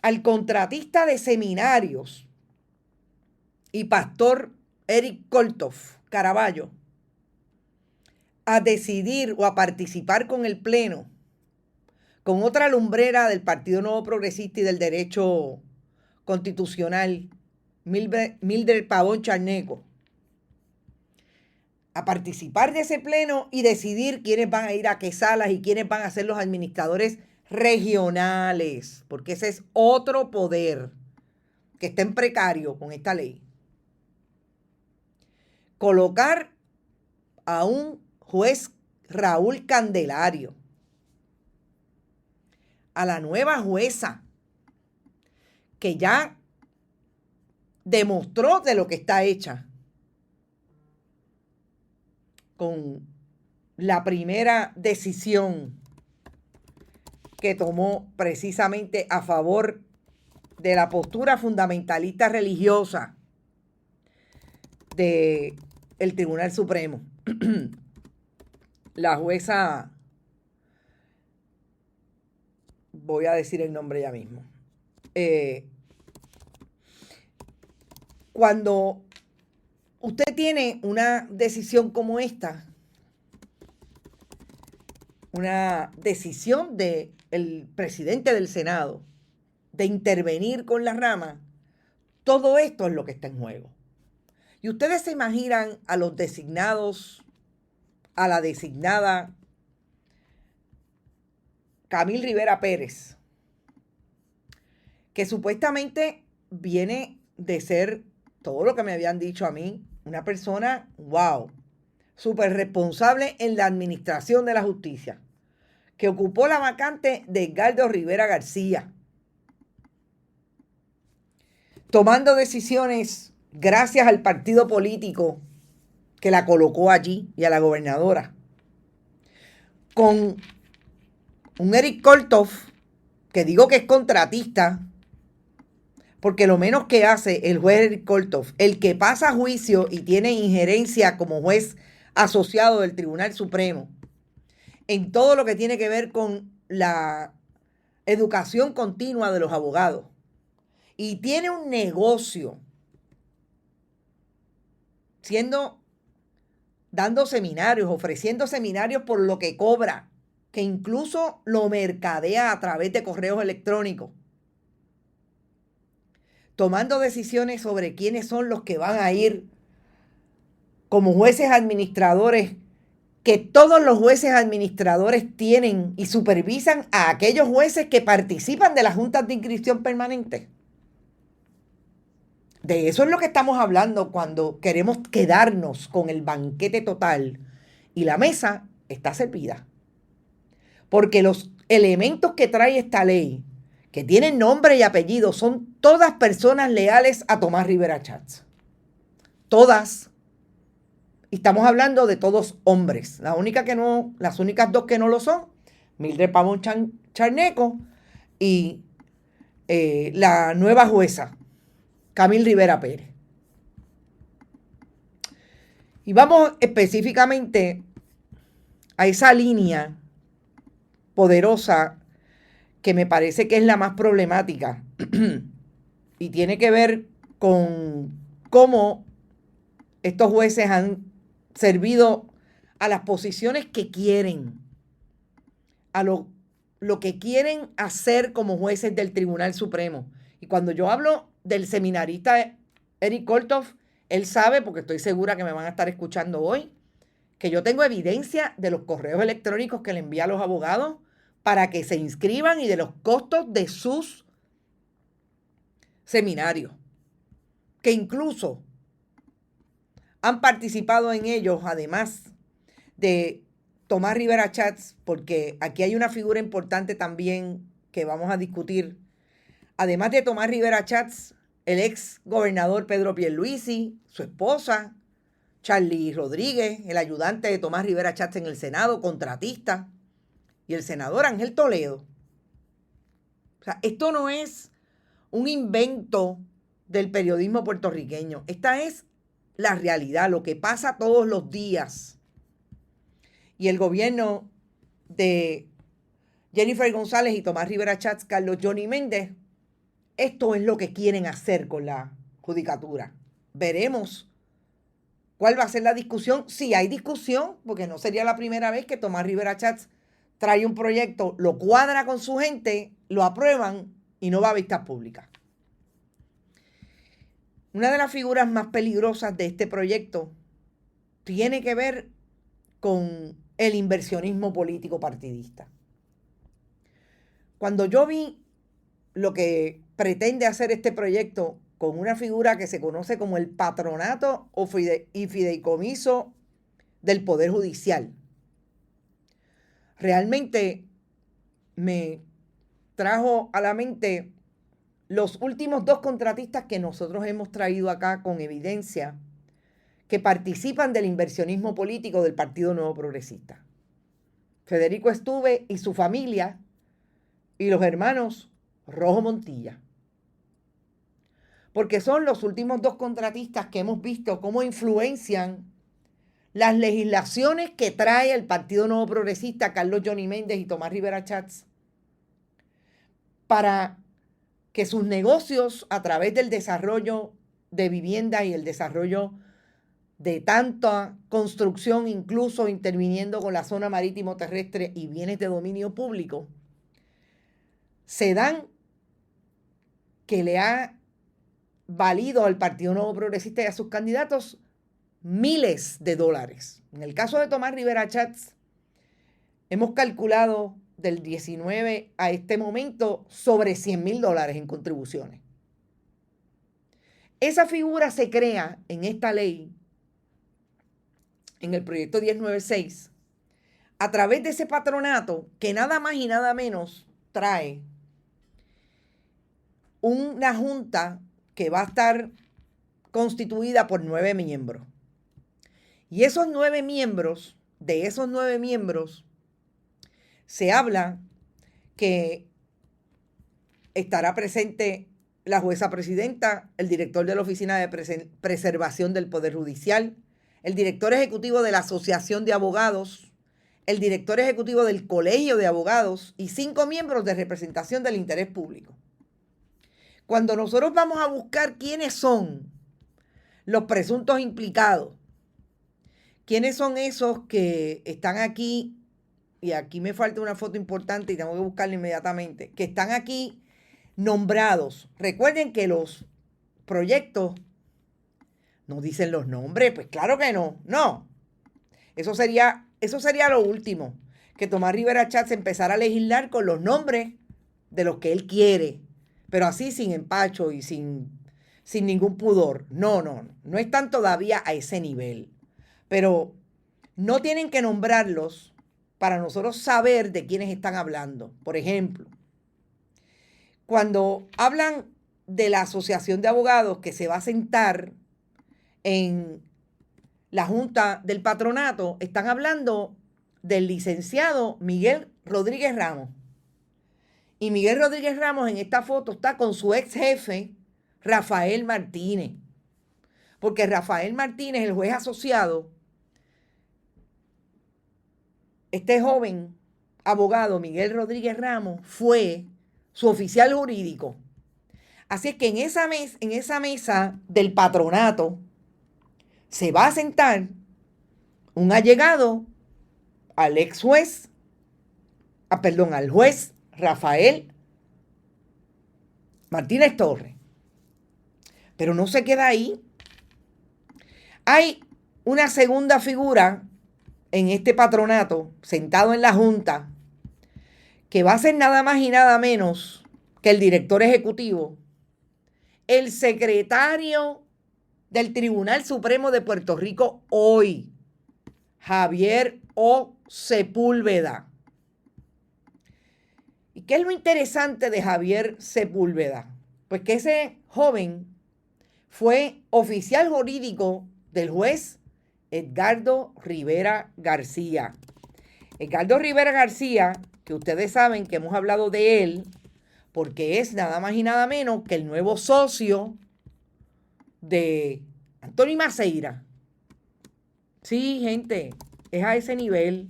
S2: al contratista de seminarios y pastor Eric Kolthoff Caraballo a decidir o a participar con el pleno, con otra lumbrera del Partido Nuevo Progresista y del Derecho Constitucional, Mildred Pavón Charneco, a participar de ese pleno y decidir quiénes van a ir a qué salas y quiénes van a ser los administradores regionales, porque ese es otro poder que está en precario con esta ley. Colocar a un juez Raúl Candelario, a la nueva jueza, que ya demostró de lo que está hecha con la primera decisión que tomó precisamente a favor de la postura fundamentalista religiosa del Tribunal Supremo. La jueza, voy a decir el nombre ya mismo. Cuando usted tiene una decisión como esta, una decisión del presidente del Senado de intervenir con la rama, todo esto es lo que está en juego. Y ustedes se imaginan a los designados, a la designada Camil Rivera Pérez, que supuestamente viene de ser todo lo que me habían dicho a mí, una persona, wow, súper responsable en la administración de la justicia, que ocupó la vacante de Edgardo Rivera García, tomando decisiones gracias al partido político que la colocó allí y a la gobernadora, con un Eric Kolthoff, que digo que es contratista, porque lo menos que hace el juez Eric Kolthoff, el que pasa a juicio y tiene injerencia como juez asociado del Tribunal Supremo, en todo lo que tiene que ver con la educación continua de los abogados, y tiene un negocio dando seminarios, ofreciendo seminarios por lo que cobra, que incluso lo mercadea a través de correos electrónicos, tomando decisiones sobre quiénes son los que van a ir como jueces administradores, que todos los jueces administradores tienen y supervisan a aquellos jueces que participan de las juntas de inscripción permanente. De eso es lo que estamos hablando cuando queremos quedarnos con el banquete total y la mesa está servida. Porque los elementos que trae esta ley, que tienen nombre y apellido, son todas personas leales a Tomás Rivera Schatz. Todas. Y estamos hablando de todos hombres. Las únicas dos que no lo son, Mildred Pavón Charneco y la nueva jueza, Camil Rivera Pérez. Y vamos específicamente a esa línea poderosa que me parece que es la más problemática y tiene que ver con cómo estos jueces han servido a las posiciones que quieren, a lo que quieren hacer como jueces del Tribunal Supremo. Y cuando yo hablo del seminarista Eric Kolthoff, él sabe, porque estoy segura que me van a estar escuchando hoy, que yo tengo evidencia de los correos electrónicos que le envía a los abogados para que se inscriban y de los costos de sus seminarios, que incluso han participado en ellos, además de Tomás Rivera Schatz, porque aquí hay una figura importante también que vamos a discutir. Además de Tomás Rivera Schatz, el ex gobernador Pedro Pierluisi, su esposa, Charlie Rodríguez, el ayudante de Tomás Rivera Schatz en el Senado, contratista, y el senador Ángel Toledo. O sea, esto no es un invento del periodismo puertorriqueño. Esta es la realidad, lo que pasa todos los días. Y el gobierno de Jennifer González y Tomás Rivera Schatz, Carlos Johnny Méndez, esto es lo que quieren hacer con la judicatura. Veremos cuál va a ser la discusión. Si hay discusión, porque no sería la primera vez que Tomás Rivera Schatz trae un proyecto, lo cuadra con su gente, lo aprueban y no va a vistas públicas. Una de las figuras más peligrosas de este proyecto tiene que ver con el inversionismo político partidista. Cuando yo vi lo que pretende hacer este proyecto con una figura que se conoce como el patronato y fideicomiso del Poder Judicial, realmente me trajo a la mente los últimos 2 contratistas que nosotros hemos traído acá con evidencia que participan del inversionismo político del Partido Nuevo Progresista. Federico Estuve y su familia y los hermanos Rojo Montilla. Porque son los últimos 2 contratistas que hemos visto cómo influencian las legislaciones que trae el Partido Nuevo Progresista, Carlos Johnny Méndez y Tomás Rivera Schatz, para que sus negocios a través del desarrollo de vivienda y el desarrollo de tanta construcción, incluso interviniendo con la zona marítimo terrestre y bienes de dominio público, se dan que le ha valido al Partido Nuevo Progresista y a sus candidatos miles de dólares. En el caso de Tomás Rivera Schatz, hemos calculado del 19 a este momento sobre $100,000 en contribuciones. Esa figura se crea en esta ley, en el proyecto 1096, a través de ese patronato que nada más y nada menos trae una junta que va a estar constituida por 9 miembros. Y esos 9 miembros, de esos 9 miembros, se habla que estará presente la jueza presidenta, el director de la Oficina de Preservación del Poder Judicial, el director ejecutivo de la Asociación de Abogados, el director ejecutivo del Colegio de Abogados y 5 miembros de representación del interés público. Cuando nosotros vamos a buscar quiénes son los presuntos implicados, quiénes son esos que están aquí, y aquí me falta una foto importante y tengo que buscarla inmediatamente, que están aquí nombrados. Recuerden que los proyectos no dicen los nombres, pues claro que no, no. Eso sería lo último, que Tomás Rivera Schatz empezara a legislar con los nombres de los que él quiere, pero así sin empacho y sin ningún pudor. No están todavía a ese nivel, pero no tienen que nombrarlos para nosotros saber de quiénes están hablando. Por ejemplo, cuando hablan de la Asociación de Abogados que se va a sentar en la Junta del Patronato, están hablando del licenciado Miguel Rodríguez Ramos. Y Miguel Rodríguez Ramos en esta foto está con su ex jefe, Rafael Martínez. Porque Rafael Martínez, el juez asociado, este joven abogado, Miguel Rodríguez Ramos, fue su oficial jurídico. Así es que en esa mesa del patronato se va a sentar un allegado al al juez Rafael Martínez Torres. Pero no se queda ahí. Hay una segunda figura en este patronato, sentado en la Junta, que va a ser nada más y nada menos que el director ejecutivo, el secretario del Tribunal Supremo de Puerto Rico hoy, Javier O. Sepúlveda. ¿Y qué es lo interesante de Javier Sepúlveda? Pues que ese joven fue oficial jurídico del juez Edgardo Rivera García. Edgardo Rivera García, que ustedes saben que hemos hablado de él, porque es nada más y nada menos que el nuevo socio de Anthony Maceira. Sí, gente, es a ese nivel.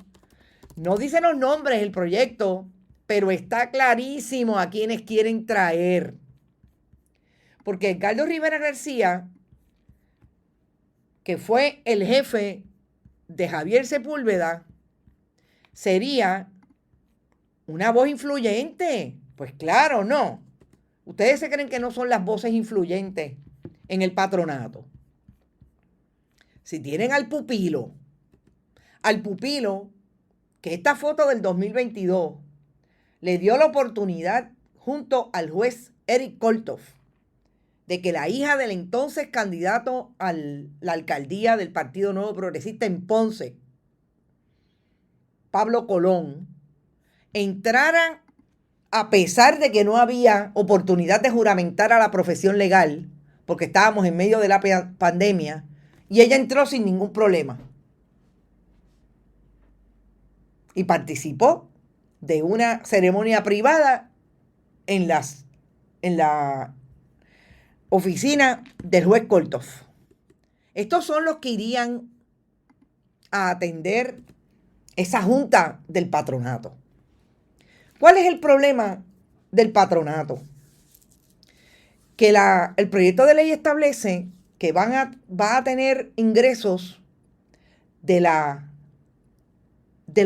S2: No dice los nombres el proyecto, pero está clarísimo a quienes quieren traer. Porque Edgardo Rivera García, que fue el jefe de Javier Sepúlveda, sería una voz influyente. Pues claro, no. Ustedes se creen que no son las voces influyentes en el patronato. Si tienen al pupilo que esta foto del 2022 le dio la oportunidad junto al juez Eric Kolthoff de que la hija del entonces candidato a la alcaldía del Partido Nuevo Progresista en Ponce, Pablo Colón, entrara a pesar de que no había oportunidad de juramentar a la profesión legal, porque estábamos en medio de la pandemia, y ella entró sin ningún problema. Y participó de una ceremonia privada en la oficina del juez Kolthoff. Estos son los que irían a atender esa junta del patronato. ¿Cuál es el problema del patronato? Que el proyecto de ley establece que va a tener ingresos del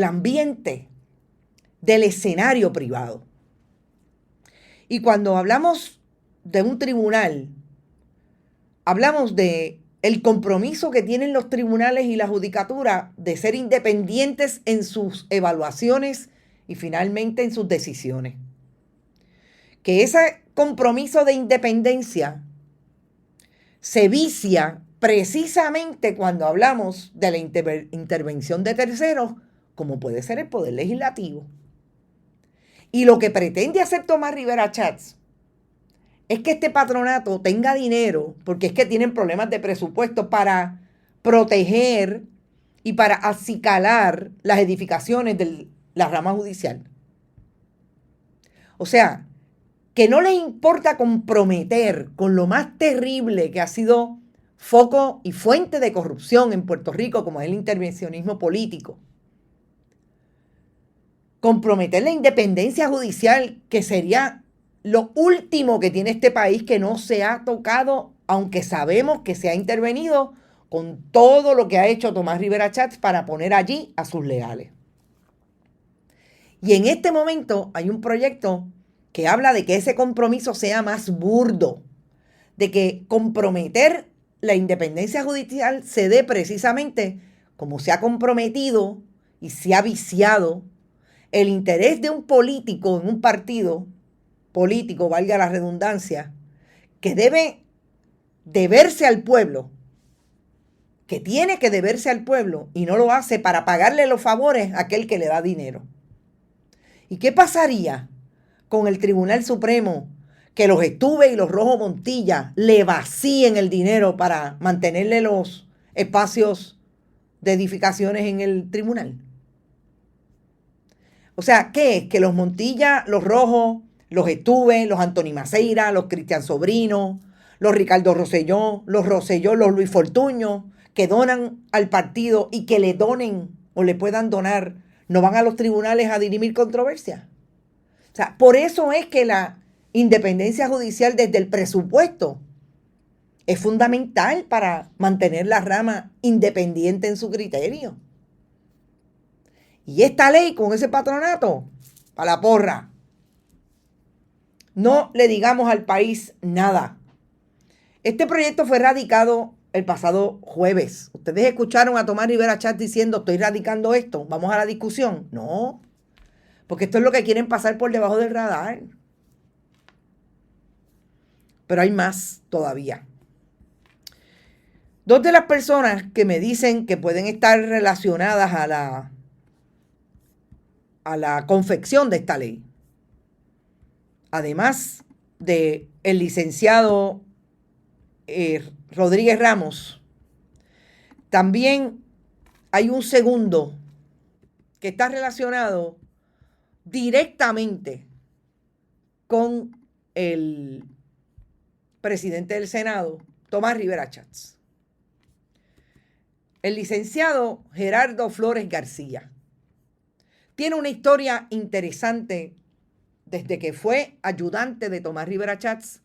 S2: ambiente, del escenario privado. Y cuando hablamos de un tribunal, hablamos de el compromiso que tienen los tribunales y la judicatura de ser independientes en sus evaluaciones y finalmente en sus decisiones. Que ese compromiso de independencia se vicia precisamente cuando hablamos de la intervención de terceros, como puede ser el Poder Legislativo. Y lo que pretende hacer Tomás Rivera Schatz es que este patronato tenga dinero, porque es que tienen problemas de presupuesto para proteger y para acicalar las edificaciones de la rama judicial. O sea, que no les importa comprometer con lo más terrible que ha sido foco y fuente de corrupción en Puerto Rico, como es el intervencionismo político. Comprometer la independencia judicial, que sería lo último que tiene este país, que no se ha tocado, aunque sabemos que se ha intervenido con todo lo que ha hecho Tomás Rivera Schatz para poner allí a sus leales. Y en este momento hay un proyecto que habla de que ese compromiso sea más burdo, de que comprometer la independencia judicial se dé precisamente como se ha comprometido y se ha viciado el interés de un político en un partido político, valga la redundancia, que debe deberse al pueblo, que tiene que deberse al pueblo y no lo hace para pagarle los favores a aquel que le da dinero. ¿Y qué pasaría con el Tribunal Supremo, que los Estuve y los Rojo Montilla le vacíen el dinero para mantenerle los espacios de edificaciones en el tribunal? O sea, ¿qué es? Que los Montilla, los Rojo, los Estuve, los Anthony Maceira, los Cristian Sobrino, los Ricardo Rosselló, los Luis Fortuño, que donan al partido y que le donen o le puedan donar, no van a los tribunales a dirimir controversias. O sea, por eso es que la independencia judicial desde el presupuesto Es fundamental para mantener la rama independiente en su criterio. Y esta ley con ese patronato, para la porra. No le digamos al país nada. Este proyecto fue radicado el pasado jueves. Ustedes escucharon a Tomás Rivera Chatz diciendo, estoy radicando esto, vamos a la discusión. No, porque esto es lo que quieren pasar por debajo del radar. Pero hay más todavía. Dos de las personas que me dicen que pueden estar relacionadas a la confección de esta ley, además de el licenciado Rodríguez Ramos, también hay un segundo que está relacionado directamente con el presidente del Senado, Tomás Rivera Chatz. El licenciado Gerardo Flores García tiene una historia interesante desde que fue ayudante de Tomás Rivera Chatz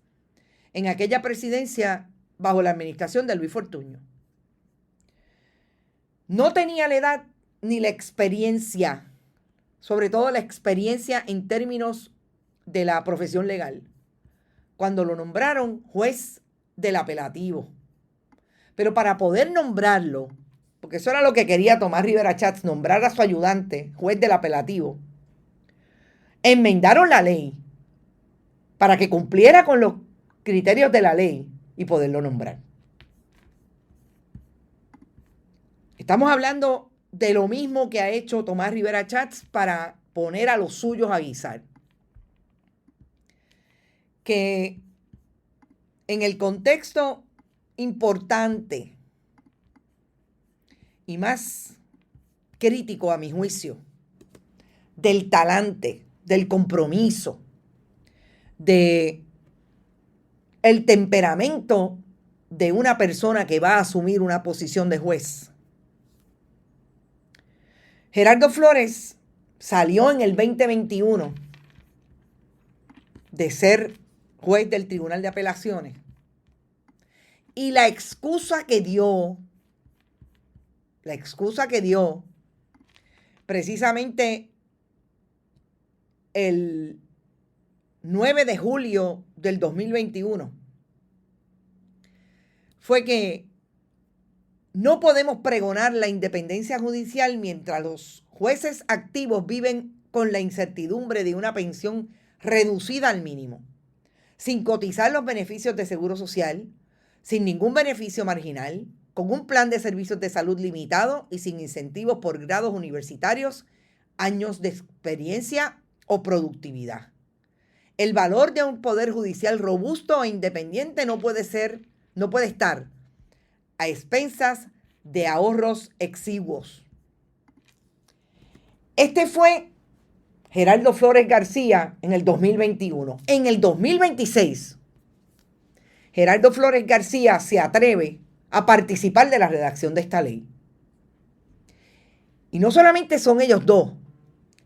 S2: en aquella presidencia bajo la administración de Luis Fortuño. No tenía la edad ni la experiencia, sobre todo la experiencia en términos de la profesión legal, cuando lo nombraron juez del apelativo. Pero para poder nombrarlo, porque eso era lo que quería Tomás Rivera Chatz, nombrar a su ayudante juez del apelativo, enmendaron la ley para que cumpliera con los criterios de la ley y poderlo nombrar. Estamos hablando de lo mismo que ha hecho Tomás Rivera Chatz para poner a los suyos a guisar. Que en el contexto importante y más crítico a mi juicio del talante, del compromiso, de el temperamento de una persona que va a asumir una posición de juez. Gerardo Flores salió en el 2021 de ser juez del Tribunal de Apelaciones y la excusa que dio precisamente el 9 de julio del 2021 fue que no podemos pregonar la independencia judicial mientras los jueces activos viven con la incertidumbre de una pensión reducida al mínimo, sin cotizar los beneficios de seguro social, sin ningún beneficio marginal, con un plan de servicios de salud limitado y sin incentivos por grados universitarios, años de experiencia o productividad. El valor de un poder judicial robusto e independiente no puede estar a expensas de ahorros exiguos. Este fue Gerardo Flores García en el 2021. En el 2026, Gerardo Flores García se atreve a participar de la redacción de esta ley. Y no solamente son ellos dos,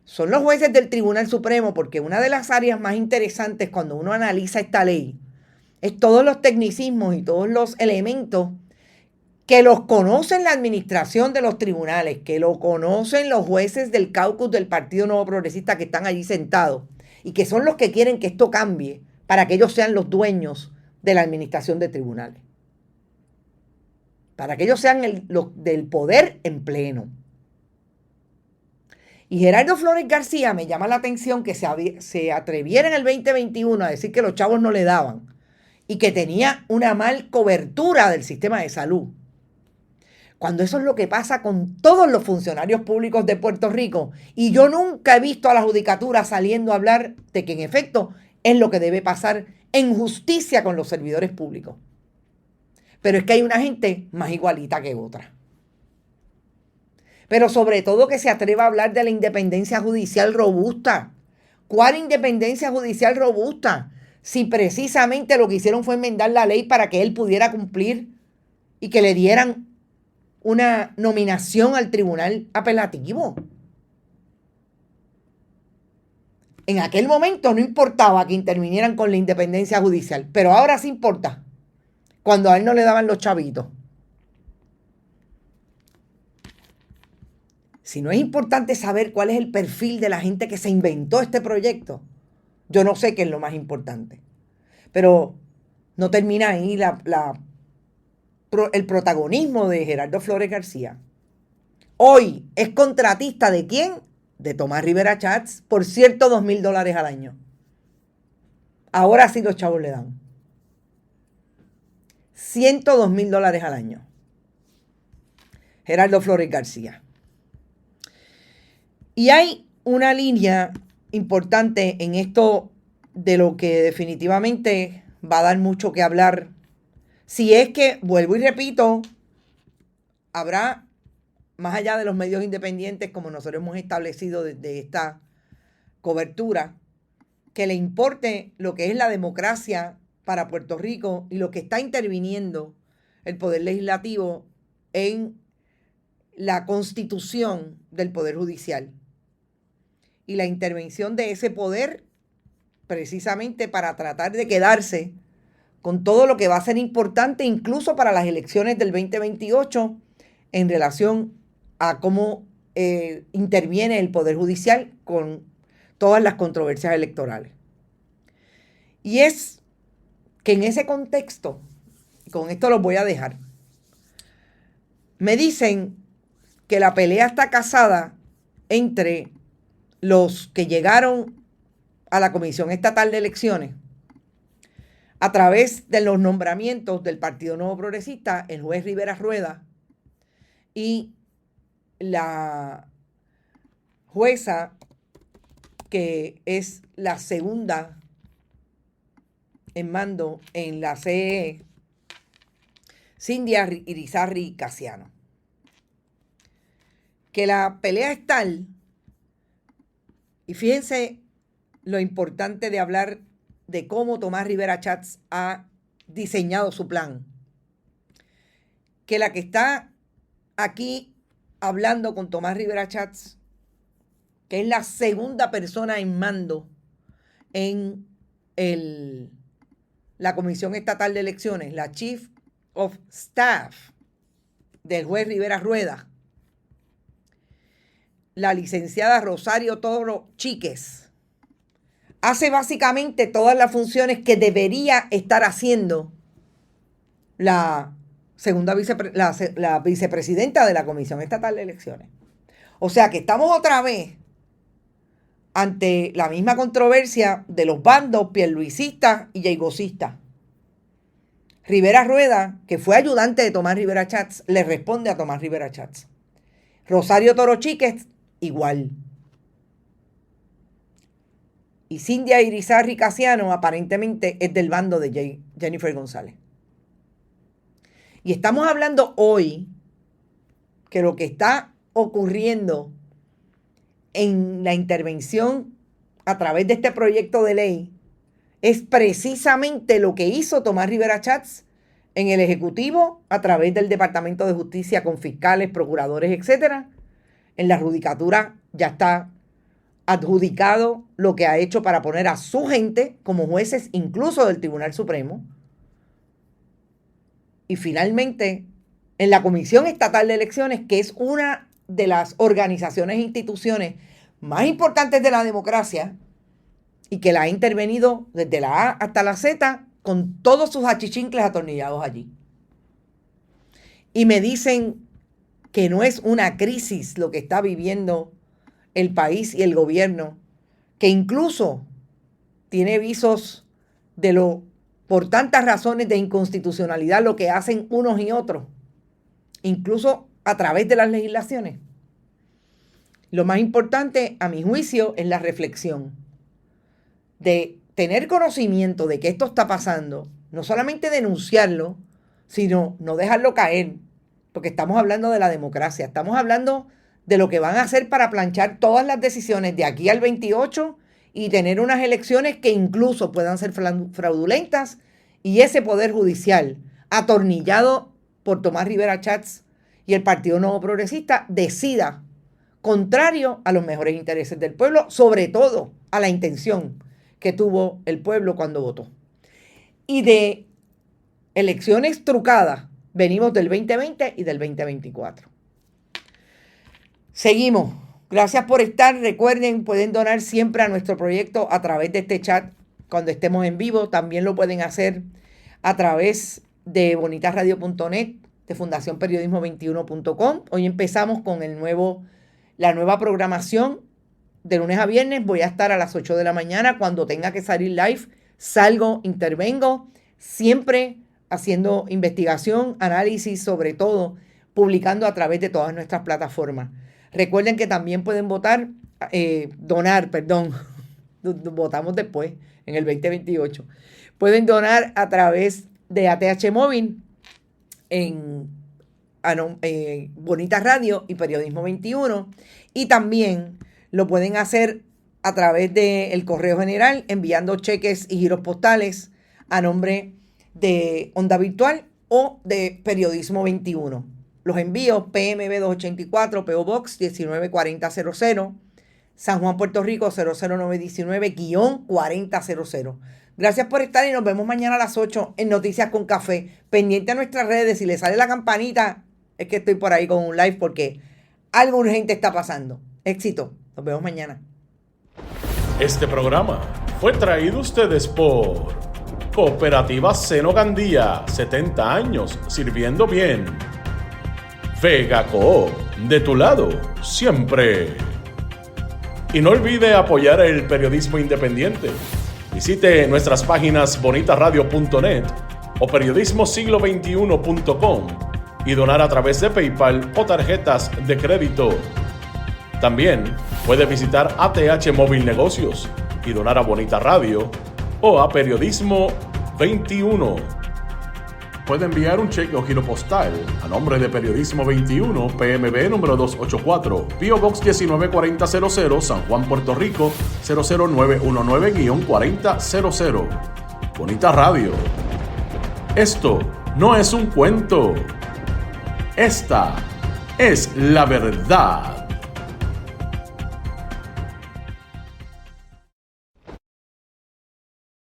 S2: son los jueces del Tribunal Supremo, porque una de las áreas más interesantes cuando uno analiza esta ley es todos los tecnicismos y todos los elementos que los conocen la administración de los tribunales, que lo conocen los jueces del caucus del Partido Nuevo Progresista que están allí sentados y que son los que quieren que esto cambie para que ellos sean los dueños de la administración de tribunales. Para que ellos sean del poder en pleno. Y Gerardo Flores García me llama la atención que se atreviera en el 2021 a decir que los chavos no le daban y que tenía una mal cobertura del sistema de salud. Cuando eso es lo que pasa con todos los funcionarios públicos de Puerto Rico. Y yo nunca he visto a la judicatura saliendo a hablar de que en efecto es lo que debe pasar en justicia con los servidores públicos. Pero es que hay una gente más igualita que otra. Pero sobre todo que se atreva a hablar de la independencia judicial robusta. ¿Cuál independencia judicial robusta? Si precisamente lo que hicieron fue enmendar la ley para que él pudiera cumplir y que le dieran una nominación al tribunal apelativo. En aquel momento no importaba que intervinieran con la independencia judicial, pero ahora sí importa. cuando a él no le daban los chavitos. Si no es importante saber cuál es el perfil de la gente que se inventó este proyecto, yo no sé qué es lo más importante. Pero no termina ahí el protagonismo de Gerardo Flores García. Hoy es contratista ¿de quién? De Tomás Rivera Chats por $102,000 al año. Ahora sí los chavos le dan. $102,000 al año. Gerardo Flores García. Y hay una línea importante en esto de lo que definitivamente va a dar mucho que hablar. Si es que, vuelvo y repito, habrá, más allá de los medios independientes como nosotros hemos establecido desde esta cobertura, que le importe lo que es la democracia para Puerto Rico y lo que está interviniendo el Poder Legislativo en la constitución del Poder Judicial y la intervención de ese poder precisamente para tratar de quedarse con todo lo que va a ser importante incluso para las elecciones del 2028 en relación a cómo interviene el Poder Judicial con todas las controversias electorales. Y es que en ese contexto, con esto los voy a dejar, me dicen que la pelea está casada entre los que llegaron a la Comisión Estatal de Elecciones a través de los nombramientos del Partido Nuevo Progresista, el juez Rivera Rueda y la jueza que es la segunda en mando en la CEE, Cindia Irizarry Casiano. Que la pelea es tal, y fíjense lo importante de hablar de cómo Tomás Rivera Chats ha diseñado su plan, que la que está aquí hablando con Tomás Rivera Chats, que es la segunda persona en mando en la Comisión Estatal de Elecciones, la Chief of Staff del juez Rivera Rueda, la licenciada Rosario Toro Chíquez, hace básicamente todas las funciones que debería estar haciendo la vicepresidenta de la Comisión Estatal de Elecciones. O sea que estamos otra vez ante la misma controversia de los bandos pierluisistas y yeigosistas. Rivera Rueda, que fue ayudante de Tomás Rivera Chats, le responde a Tomás Rivera Chats. Rosario Toro Chíquez, igual. Y Cindia Irizarry Casiano aparentemente es del bando de Jennifer González. Y estamos hablando hoy que lo que está ocurriendo en la intervención a través de este proyecto de ley es precisamente lo que hizo Tomás Rivera Chats en el Ejecutivo a través del Departamento de Justicia con fiscales, procuradores, etcétera. En la judicatura ya está adjudicado lo que ha hecho para poner a su gente como jueces incluso del Tribunal Supremo. Y finalmente, en la Comisión Estatal de Elecciones, que es una de las organizaciones e instituciones más importantes de la democracia y que la ha intervenido desde la A hasta la Z con todos sus achichincles atornillados allí. Y me dicen que no es una crisis lo que está viviendo el país y el gobierno, que incluso tiene visos por tantas razones de inconstitucionalidad lo que hacen unos y otros, incluso a través de las legislaciones. Lo más importante, a mi juicio, es la reflexión de tener conocimiento de que esto está pasando, no solamente denunciarlo, sino no dejarlo caer, porque estamos hablando de la democracia, estamos hablando de lo que van a hacer para planchar todas las decisiones de aquí al 28 y tener unas elecciones que incluso puedan ser fraudulentas y ese poder judicial atornillado por Tomás Rivera Chats y el Partido Nuevo Progresista decida contrario a los mejores intereses del pueblo, sobre todo a la intención que tuvo el pueblo cuando votó. Y de elecciones trucadas. Venimos del 2020 y del 2024. Seguimos. Gracias por estar. Recuerden, pueden donar siempre a nuestro proyecto a través de este chat cuando estemos en vivo. También lo pueden hacer a través de bonitasradio.net, de fundacionperiodismo21.com. Hoy empezamos con la nueva programación de lunes a viernes. Voy a estar a las 8 de la mañana. Cuando tenga que salir live, salgo, intervengo, siempre haciendo investigación, análisis, sobre todo publicando a través de todas nuestras plataformas. Recuerden que también pueden donar, votamos después, en el 2028. Pueden donar a través de ATH Móvil en Bonita Radio y Periodismo 21. Y también lo pueden hacer a través del correo general, enviando cheques y giros postales a nombre de Onda Virtual o de Periodismo 21. Los envíos: PMB 284, PO Box 194000, San Juan, Puerto Rico 00919-4000. Gracias por estar y nos vemos mañana a las 8 en Noticias con Café. Pendiente a nuestras redes, si le sale la campanita, es que estoy por ahí con un live porque algo urgente está pasando. Éxito, nos vemos mañana.
S1: Este programa fue traído a ustedes por Cooperativa Seno Gandía, 70 años sirviendo bien. Vega Coop, de tu lado, siempre. Y no olvide apoyar el periodismo independiente. Visite nuestras páginas bonitasradio.net o periodismosiglo21.com y donar a través de PayPal o tarjetas de crédito. También puede visitar ATH Móvil Negocios y donar a Bonita Radio o a Periodismo 21. Puede enviar un cheque o giro postal a nombre de Periodismo 21, PMB número 284, P.O. Box 194000, San Juan, Puerto Rico 00919-4000. Bonita Radio. Esto no es un cuento. Esta es la verdad.